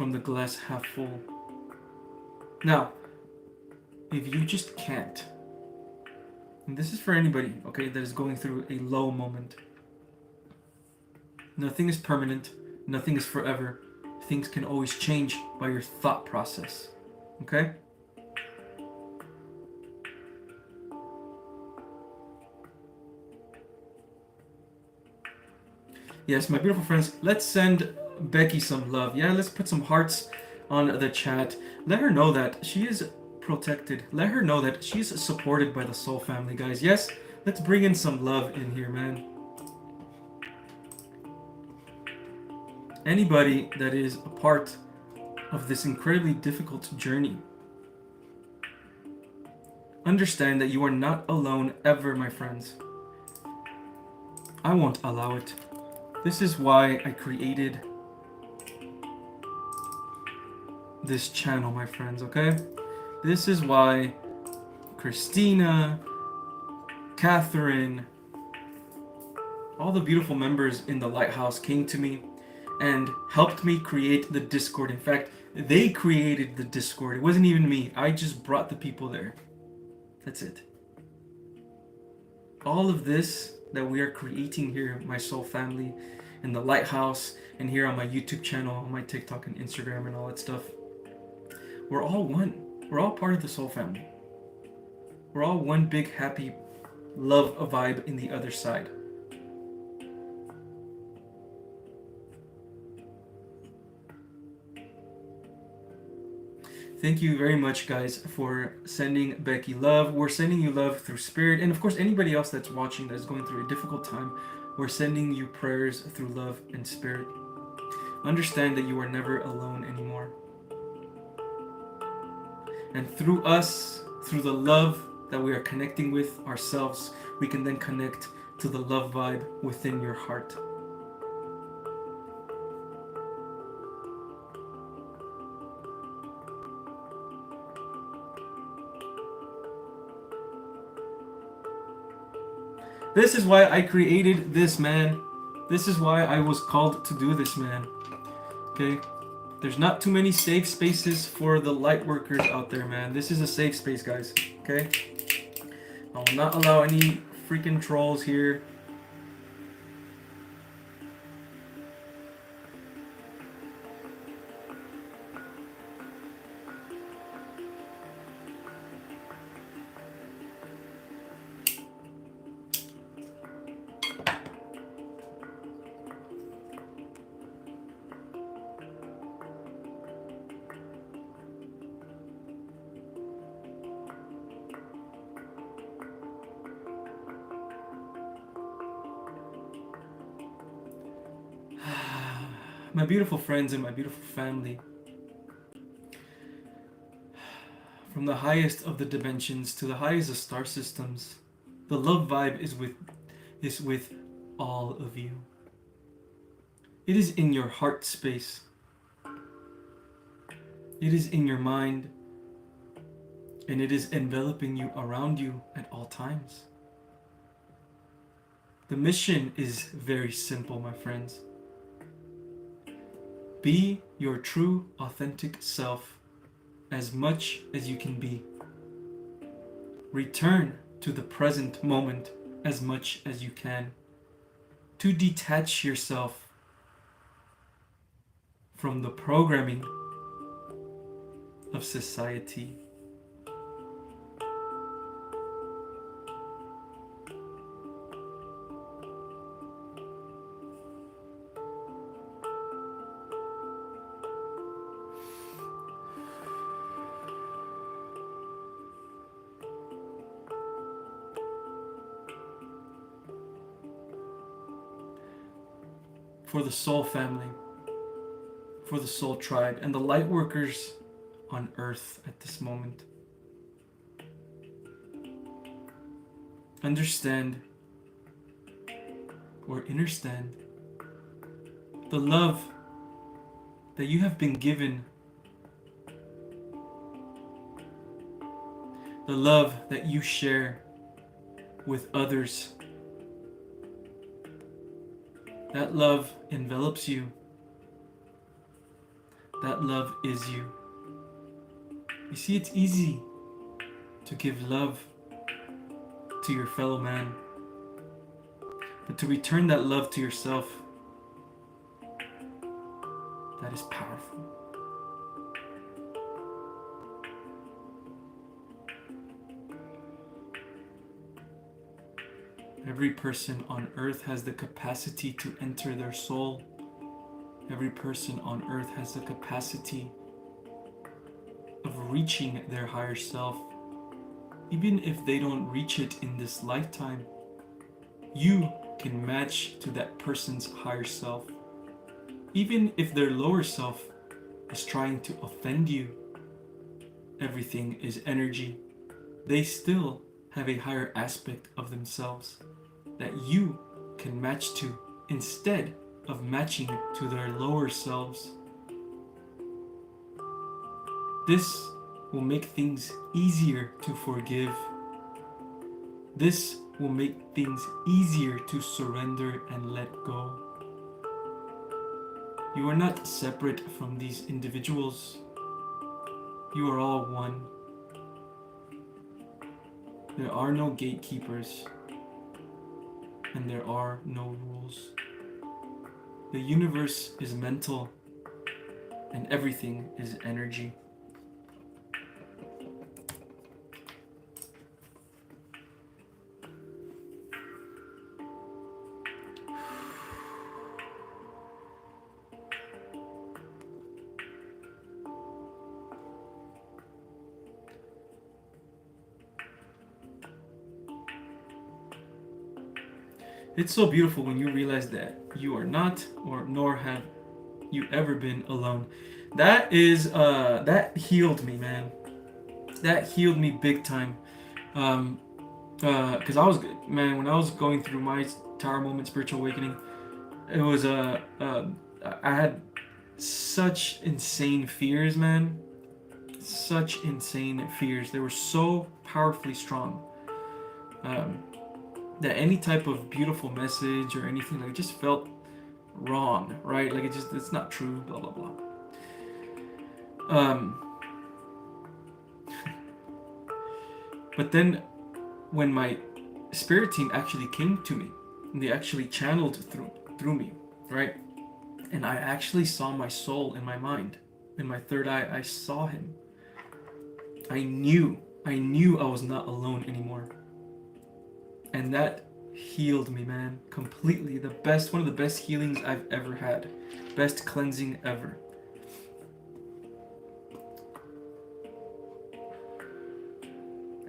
A: from the glass half full. Now, if you just can't, and this is for anybody, okay, that is going through a low moment. Nothing is permanent, nothing is forever. Things can always change by your thought process, okay? Yes, my beautiful friends, let's send Becky some love. Yeah, let's put some hearts on the chat. Let her know that she is protected. Let her know that she's supported by the soul family, guys. Yes, let's bring in some love in here, man. Anybody that is a part of this incredibly difficult journey, understand that you are not alone ever, my friends. I won't allow it. This is why I created this channel, my friends, okay? This is why Christina, Catherine, all the beautiful members in the Lighthouse came to me and helped me create the Discord. In fact, they created the Discord. It wasn't even me. I just brought the people there. That's it. All of this that we are creating here, my soul family, in the Lighthouse, and here on my YouTube channel, on my TikTok and Instagram and all that stuff, we're all one. We're all part of the soul family. We're all one big happy love vibe in the other side. Thank you very much, guys, for sending Becky love. We're sending you love through spirit. And of course, anybody else that's watching that's going through a difficult time, we're sending you prayers through love and spirit. Understand that you are never alone anymore. And through us, through the love that we are connecting with ourselves, we can then connect to the love vibe within your heart. This is why I created this, man. This is why I was called to do this, man. Okay? There's not too many safe spaces for the light workers out there, man. This is a safe space, guys. Okay? I will not allow any freaking trolls here. My beautiful friends and my beautiful family, from the highest of the dimensions to the highest of star systems, the love vibe is with all of you. It is in your heart space. It is in your mind, and it is enveloping you around you at all times. The mission is very simple, my friends. Be your true, authentic self as much as you can be. Return to the present moment as much as you can. To detach yourself from the programming of society. For the soul family, for the soul tribe, and the light workers on earth at this moment. Understand or understand the love that you have been given, the love that you share with others. That love envelops you. that love is you. You see, it's easy to give love to your fellow man, but to return that love to yourself, that is powerful. Every person on earth has the capacity to enter their soul. Every person on earth has the capacity of reaching their higher self. Even if they don't reach it in this lifetime, you can match to that person's higher self. Even if their lower self is trying to offend you, everything is energy. They still have a higher aspect of themselves that you can match to instead of matching to their lower selves. This will make things easier to forgive. This will make things easier to surrender and let go. You are not separate from these individuals. You are all one. There are no gatekeepers, and there are no rules. The universe is mental, and everything is energy. It's so beautiful when you realize that you are not, or nor have you ever been alone. That healed me, man. That healed me big time. Because I was, man, when I was going through my Tower Moment spiritual awakening, it was I had such insane fears, man. Such insane fears. They were so powerfully strong. That any type of beautiful message or anything, like, it just felt wrong, right? Like, it's not true, blah blah blah. But then when my spirit team actually came to me, and they actually channeled through me, right? And I actually saw my soul in my mind. In my third eye, I saw him. I knew I was not alone anymore. And that healed me, man, completely. One of the best healings I've ever had. Best cleansing ever.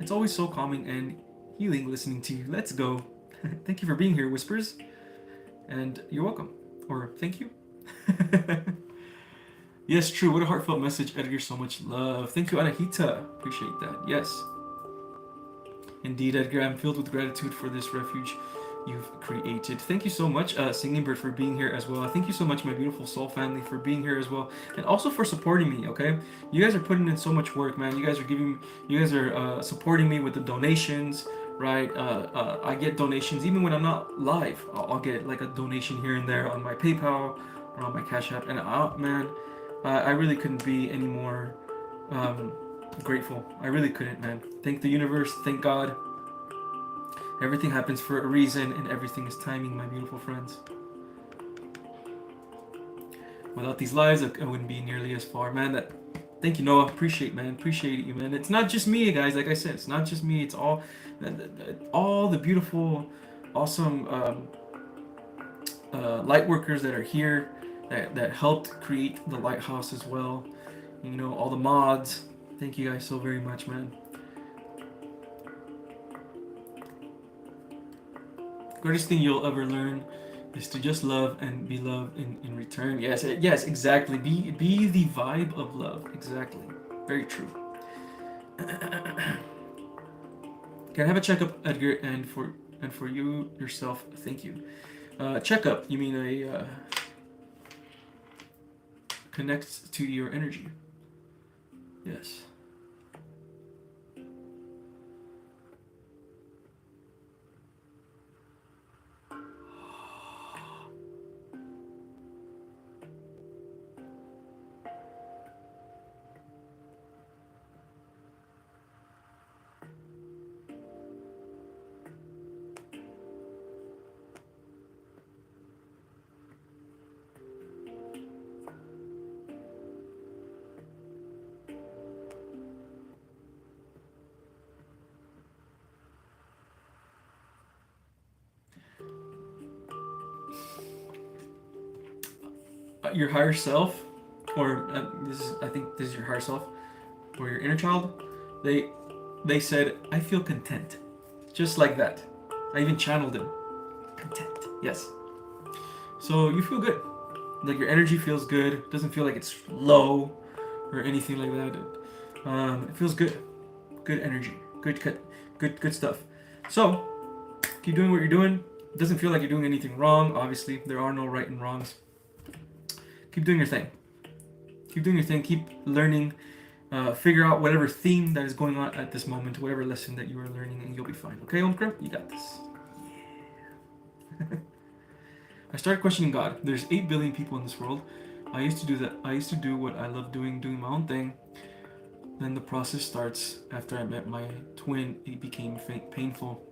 A: It's always so calming and healing listening to you. Let's go. Thank you for being here, Whispers. And you're welcome. Or thank you. Yes, true. What a heartfelt message, Edgar. So much love. Thank you, Anahita. Appreciate that. Yes. Indeed, Edgar, I'm filled with gratitude for this refuge you've created. Thank you so much, Singing Bird, for being here as well. Thank you so much, my beautiful soul family, for being here as well, and also for supporting me. Okay, you guys are putting in so much work, man. You guys are supporting me with the donations, right? I get donations even when I'm not live. I'll get like a donation here and there on my PayPal or on my Cash App, and man, I really couldn't be any more grateful. I really couldn't, man. Thank the universe, thank God. Everything happens for a reason, and everything is timing, my beautiful friends. Without these lives, I wouldn't be nearly as far, man. Thank you, Noah. Appreciate you, man. It's not just me, guys. Like I said, it's not just me. It's all the beautiful, awesome light workers that are here that helped create the lighthouse as well. You know, all the mods. Thank you guys so very much, man. Greatest thing you'll ever learn is to just love and be loved in return. Yes, exactly. Be the vibe of love. Exactly. Very true. Can I have a checkup, Edgar, and for you yourself? Thank you. Checkup. You mean a connects to your energy? Yes. your higher self, or I think this is your higher self, or your inner child, they they said, I feel content. Just like that. I even channeled him. Content. Yes. So you feel good. Like your energy feels good. It doesn't feel like it's low or anything like that. It feels good. Good energy. Good stuff. So keep doing what you're doing. It doesn't feel like you're doing anything wrong. Obviously, there are no right and wrongs. Keep doing your thing. Keep doing your thing. Keep learning. Figure out whatever theme that is going on at this moment, whatever lesson that you are learning, and you'll be fine. Okay, Omkra? You got this. Yeah. I started questioning God. There's 8 billion people in this world. I used to do that. I used to do what I love doing my own thing. Then the process starts. After I met my twin, it became painful.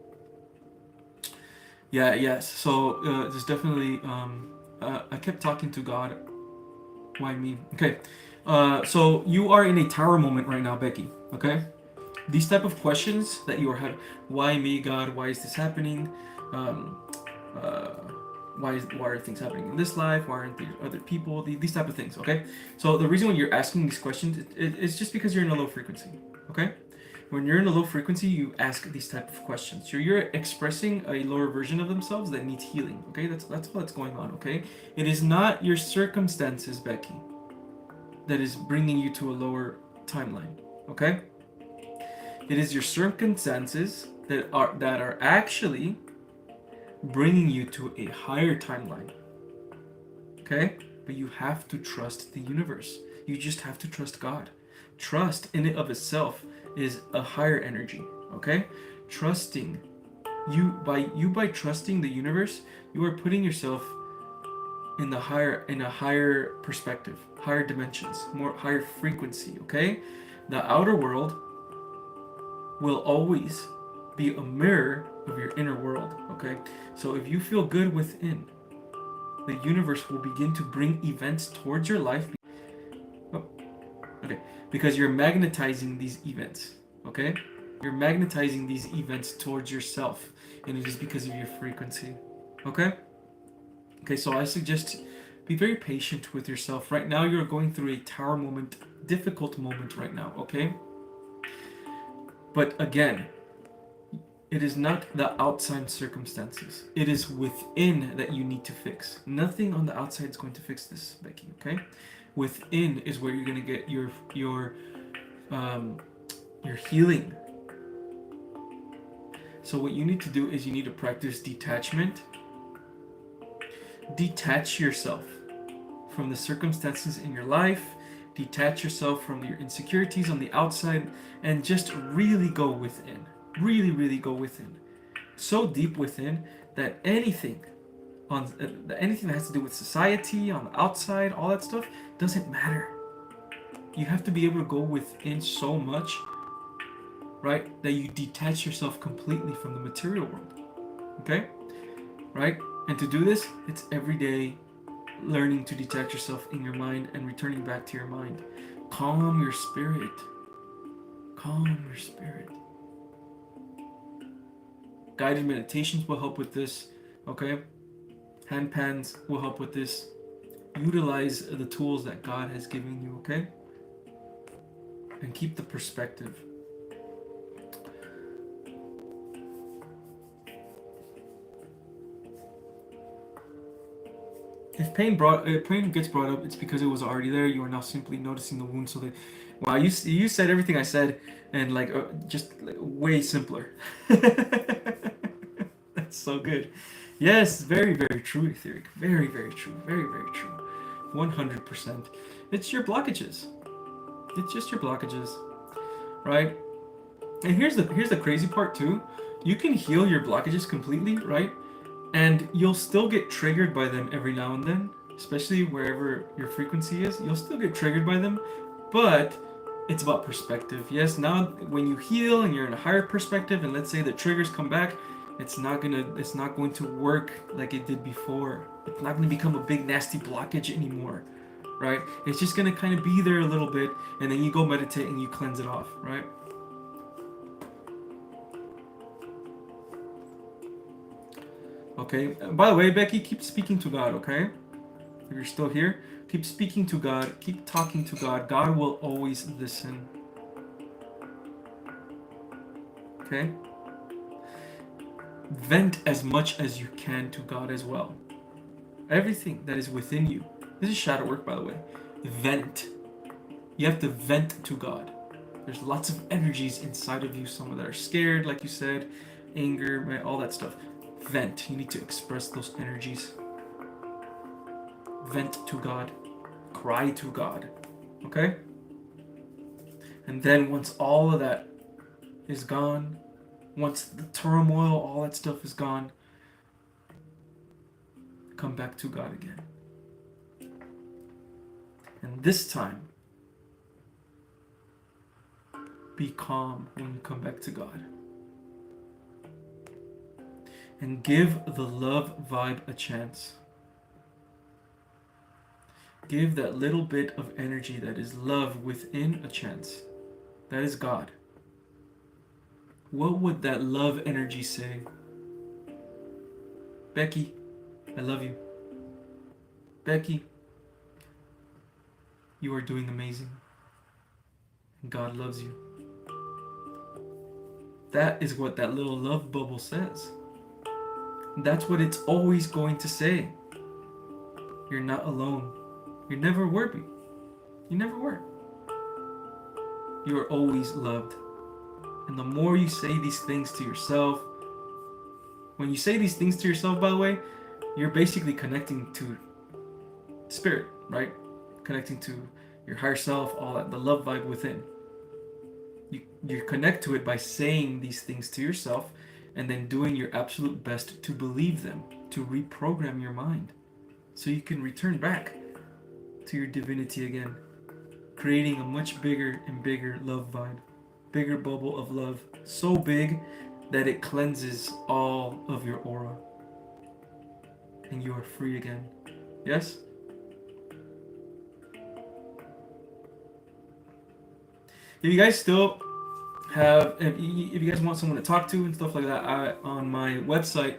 A: Yeah, yes. So there's definitely. I kept talking to God. Why me? Okay. So you are in a tower moment right now, Becky. Okay. These type of questions that you are having. Why me, God? Why is this happening? Um, uh, why are things happening in this life? Why aren't there other people? These type of things. Okay. So the reason why you're asking these questions, it's just because you're in a low frequency. Okay. When you're in a low frequency, you ask these type of questions. So you're expressing a lower version of themselves that needs healing. Okay, that's what's going on. Okay, it is not your circumstances, Becky, that is bringing you to a lower timeline. Okay, it is your circumstances that are actually bringing you to a higher timeline. Okay, but you have to trust the universe. You just have to trust God. Trust in it of itself is a higher energy. Okay, trusting by trusting the universe, you are putting yourself in a higher perspective, higher dimensions, more higher frequency. Okay, the outer world will always be a mirror of your inner world. Okay, so if you feel good within, the universe will begin to bring events towards your life. Oh, okay, because you're magnetizing these events. Okay, you're magnetizing these events towards yourself, and it is because of your frequency. Okay. Okay, so I suggest be very patient with yourself. Right now, you're going through a tower moment, difficult moment right now. Okay. But again, it is not the outside circumstances. It is within that you need to fix. Nothing on the outside is going to fix this, Becky. Okay, within is where you're gonna get your healing. So what you need to do is you need to practice detachment. Detach yourself from the circumstances in your life. Detach yourself from your insecurities on the outside, and just really go within. Really go within, so deep within that anything anything that has to do with society on the outside, all that stuff doesn't matter. You have to be able to go within so much, right, that you detach yourself completely from the material world. Okay, right? And to do this, it's every day learning to detach yourself in your mind and returning back to your mind. Calm your spirit. Calm your spirit. Guided meditations will help with this. Okay, hand pans will help with this. Utilize the tools that God has given you. Okay, and keep the perspective. If pain gets brought up, it's because it was already there. You are now simply noticing the wound. So that, wow, you said everything I said, and just way simpler. That's so good. Yes, very true, Etheric. Very true. Very true. 100%. It's your blockages. It's just your blockages, right? And here's the crazy part too. You can heal your blockages completely, right? And you'll still get triggered by them every now and then, especially wherever your frequency is. You'll still get triggered by them, but it's about perspective. Yes, now when you heal and you're in a higher perspective, and let's say the triggers come back, it's not going to work like it did before. It's not going to become a big nasty blockage anymore, right? It's just going to kind of be there a little bit, and then you go meditate and you cleanse it off, right? Okay. By the way, Becky, keep speaking to God, okay? If you're still here, keep speaking to God, keep talking to God. God will always listen. Okay? Vent as much as you can to God as well. Everything that is within you. This is shadow work, by the way. Vent. You have to vent to God. There's lots of energies inside of you. Some that are scared, like you said, anger, all that stuff. Vent. You need to express those energies. Vent to God. Cry to God. Okay? And then once all of that is gone, once the turmoil, all that stuff is gone, come back to God again. And this time, be calm when you come back to God. And give the love vibe a chance. Give that little bit of energy that is love within a chance. That is God. What would that love energy say? Becky, I love you. Becky, you are doing amazing. And God loves you. That is what that little love bubble says. That's what it's always going to say. You're not alone. You never were. You never were. You are always loved. And the more you say these things to yourself, when you say these things to yourself, by the way, you're basically connecting to spirit, right? Connecting to your higher self, all that, the love vibe within. You connect to it by saying these things to yourself and then doing your absolute best to believe them, to reprogram your mind so you can return back to your divinity again, creating a much bigger and bigger love vibe, bigger bubble of love, so big that it cleanses all of your aura and you are free again. Yes? If you guys still have, if you guys want someone to talk to and stuff like that, on my website,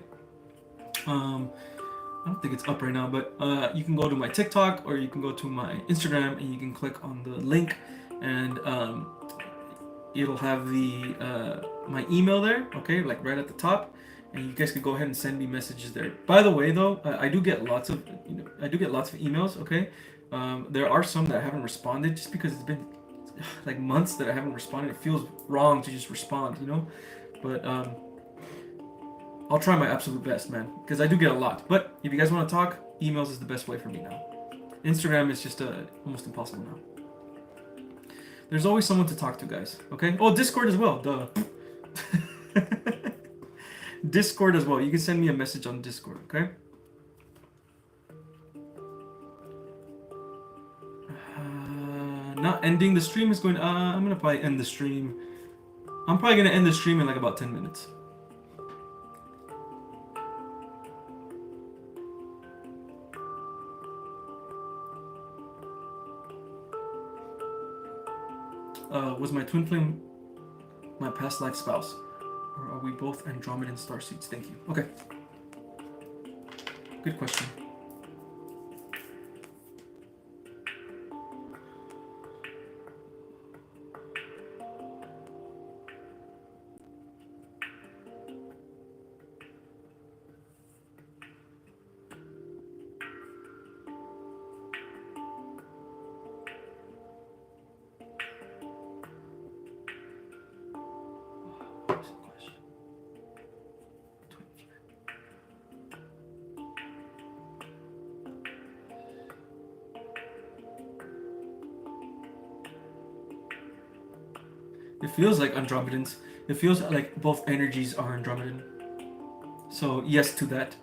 A: I don't think it's up right now, but you can go to my TikTok or you can go to my Instagram and you can click on the link and it'll have the my email there, okay, like right at the top, and you guys can go ahead and send me messages there. By the way, though, I do get lots of emails, okay. There are some that I haven't responded just because it's been like months that I haven't responded. It feels wrong to just respond, but I'll try my absolute best, man, because I do get a lot. But if you guys want to talk, emails is the best way for me now. Instagram is just almost impossible now. There's always someone to talk to, guys, okay? Oh, Discord as well, duh. Discord as well. You can send me a message on Discord, okay? Not ending the stream is going. I'm gonna probably end the stream. I'm probably gonna end the stream in like about 10 minutes. Was my twin flame my past life spouse, or are we both Andromedan starseeds? Thank you. Okay. Good question. It feels like Andromedans. It feels like both energies are Andromedan. So yes to that.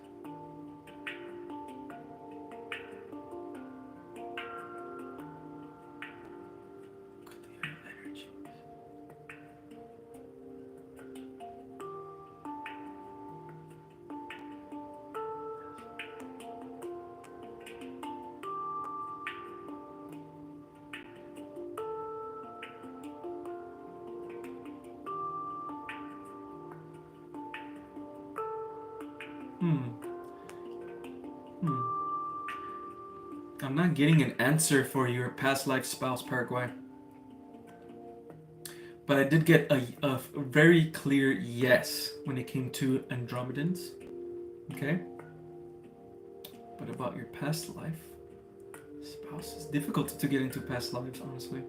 A: I'm not getting an answer for your past life spouse, Paraguay. But I did get a very clear yes when it came to Andromedans. Okay? But about your past life spouse, it's difficult to get into past lives, honestly.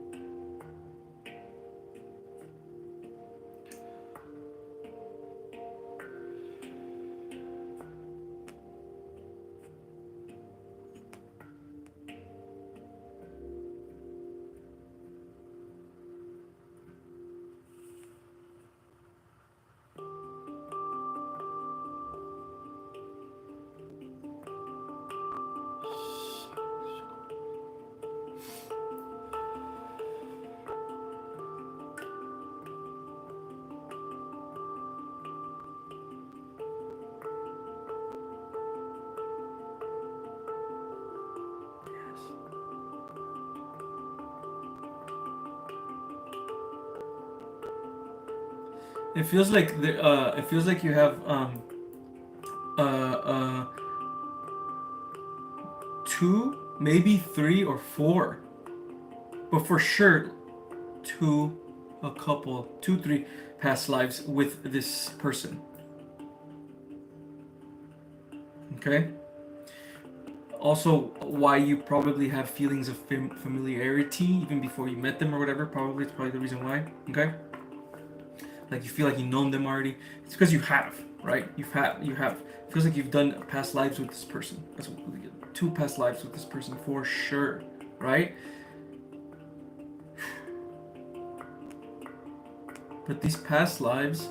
A: It feels like it feels like you have uh, uh, two, maybe three or four, but for sure two, a couple, two, three past lives with this person. Okay. Also, why you probably have feelings of familiarity even before you met them or whatever. Probably it's probably the reason why. Okay. Like you feel like you know them already. It's because you have, right? You have. It feels like you've done past lives with this person. That's two past lives with this person for sure, right? But these past lives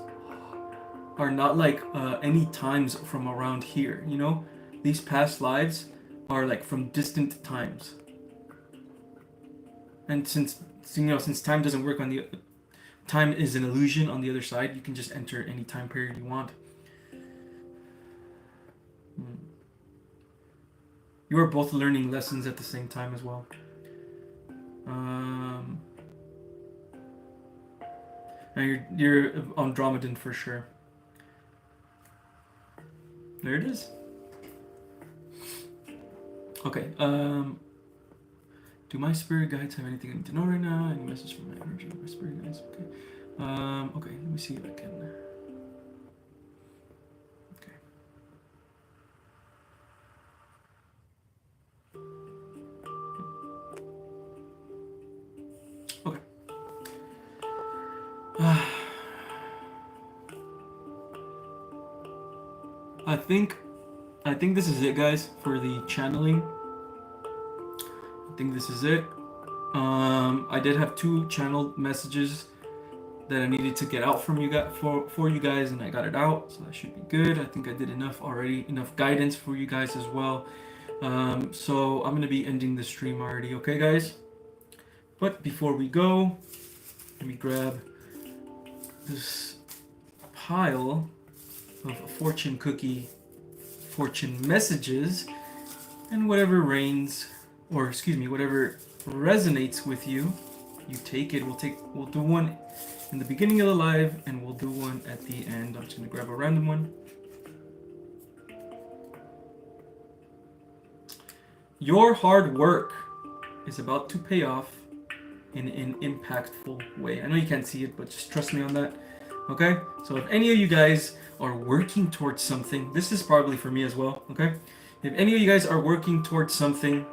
A: are not like any times from around here. You know, these past lives are like from distant times. And since time doesn't work on the time is an illusion on the other side, you can just enter any time period you want. You are both learning lessons at the same time as well. And you're Andromedan for sure. There it is. Okay. Do my spirit guides have anything I need to know right now? Any message from my energy? My spirit guides. Okay. Okay. Let me see if I can. Okay. Okay. I think this is it, guys, for the channeling. I think this is it. I did have two channeled messages that I needed to get out from you guys for you guys, and I got it out, so that should be good. I think I did enough already, enough guidance for you guys as well. So I'm gonna be ending the stream already, okay, guys? But before we go, let me grab this pile of fortune cookie fortune messages, and whatever reigns, or excuse me, whatever resonates with you, you take it. We'll do one in the beginning of the live, and we'll do one at the end. I'm just gonna grab a random one. Your hard work is about to pay off in an impactful way. I know you can't see it, but just trust me on that. Okay? So if any of you guys are working towards something, this is probably for me as well, okay? If any of you guys are working towards something,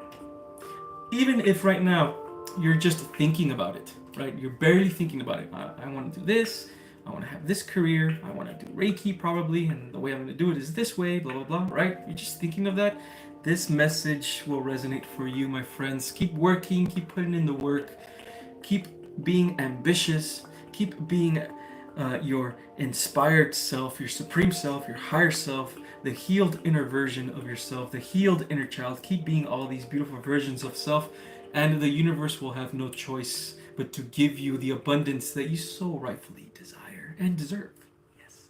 A: even if right now you're just thinking about it, right? You're barely thinking about it. I want to do this. I want to have this career. I want to do Reiki probably, and the way I'm going to do it is this way, blah, blah, blah, right? You're just thinking of that. This message will resonate for you, my friends. Keep working, keep putting in the work, keep being ambitious, keep being your inspired self, your supreme self, your higher self, the healed inner version of yourself, the healed inner child. Keep being all these beautiful versions of self, and the universe will have no choice but to give you the abundance that you so rightfully desire and deserve. Yes.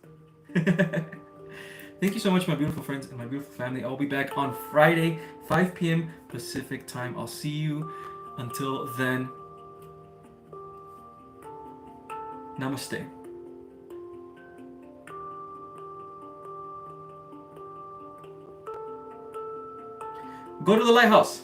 A: Thank you so much, my beautiful friends and my beautiful family. I'll be back on Friday, 5 p.m. Pacific time. I'll see you. Until then, namaste. Go to the lighthouse.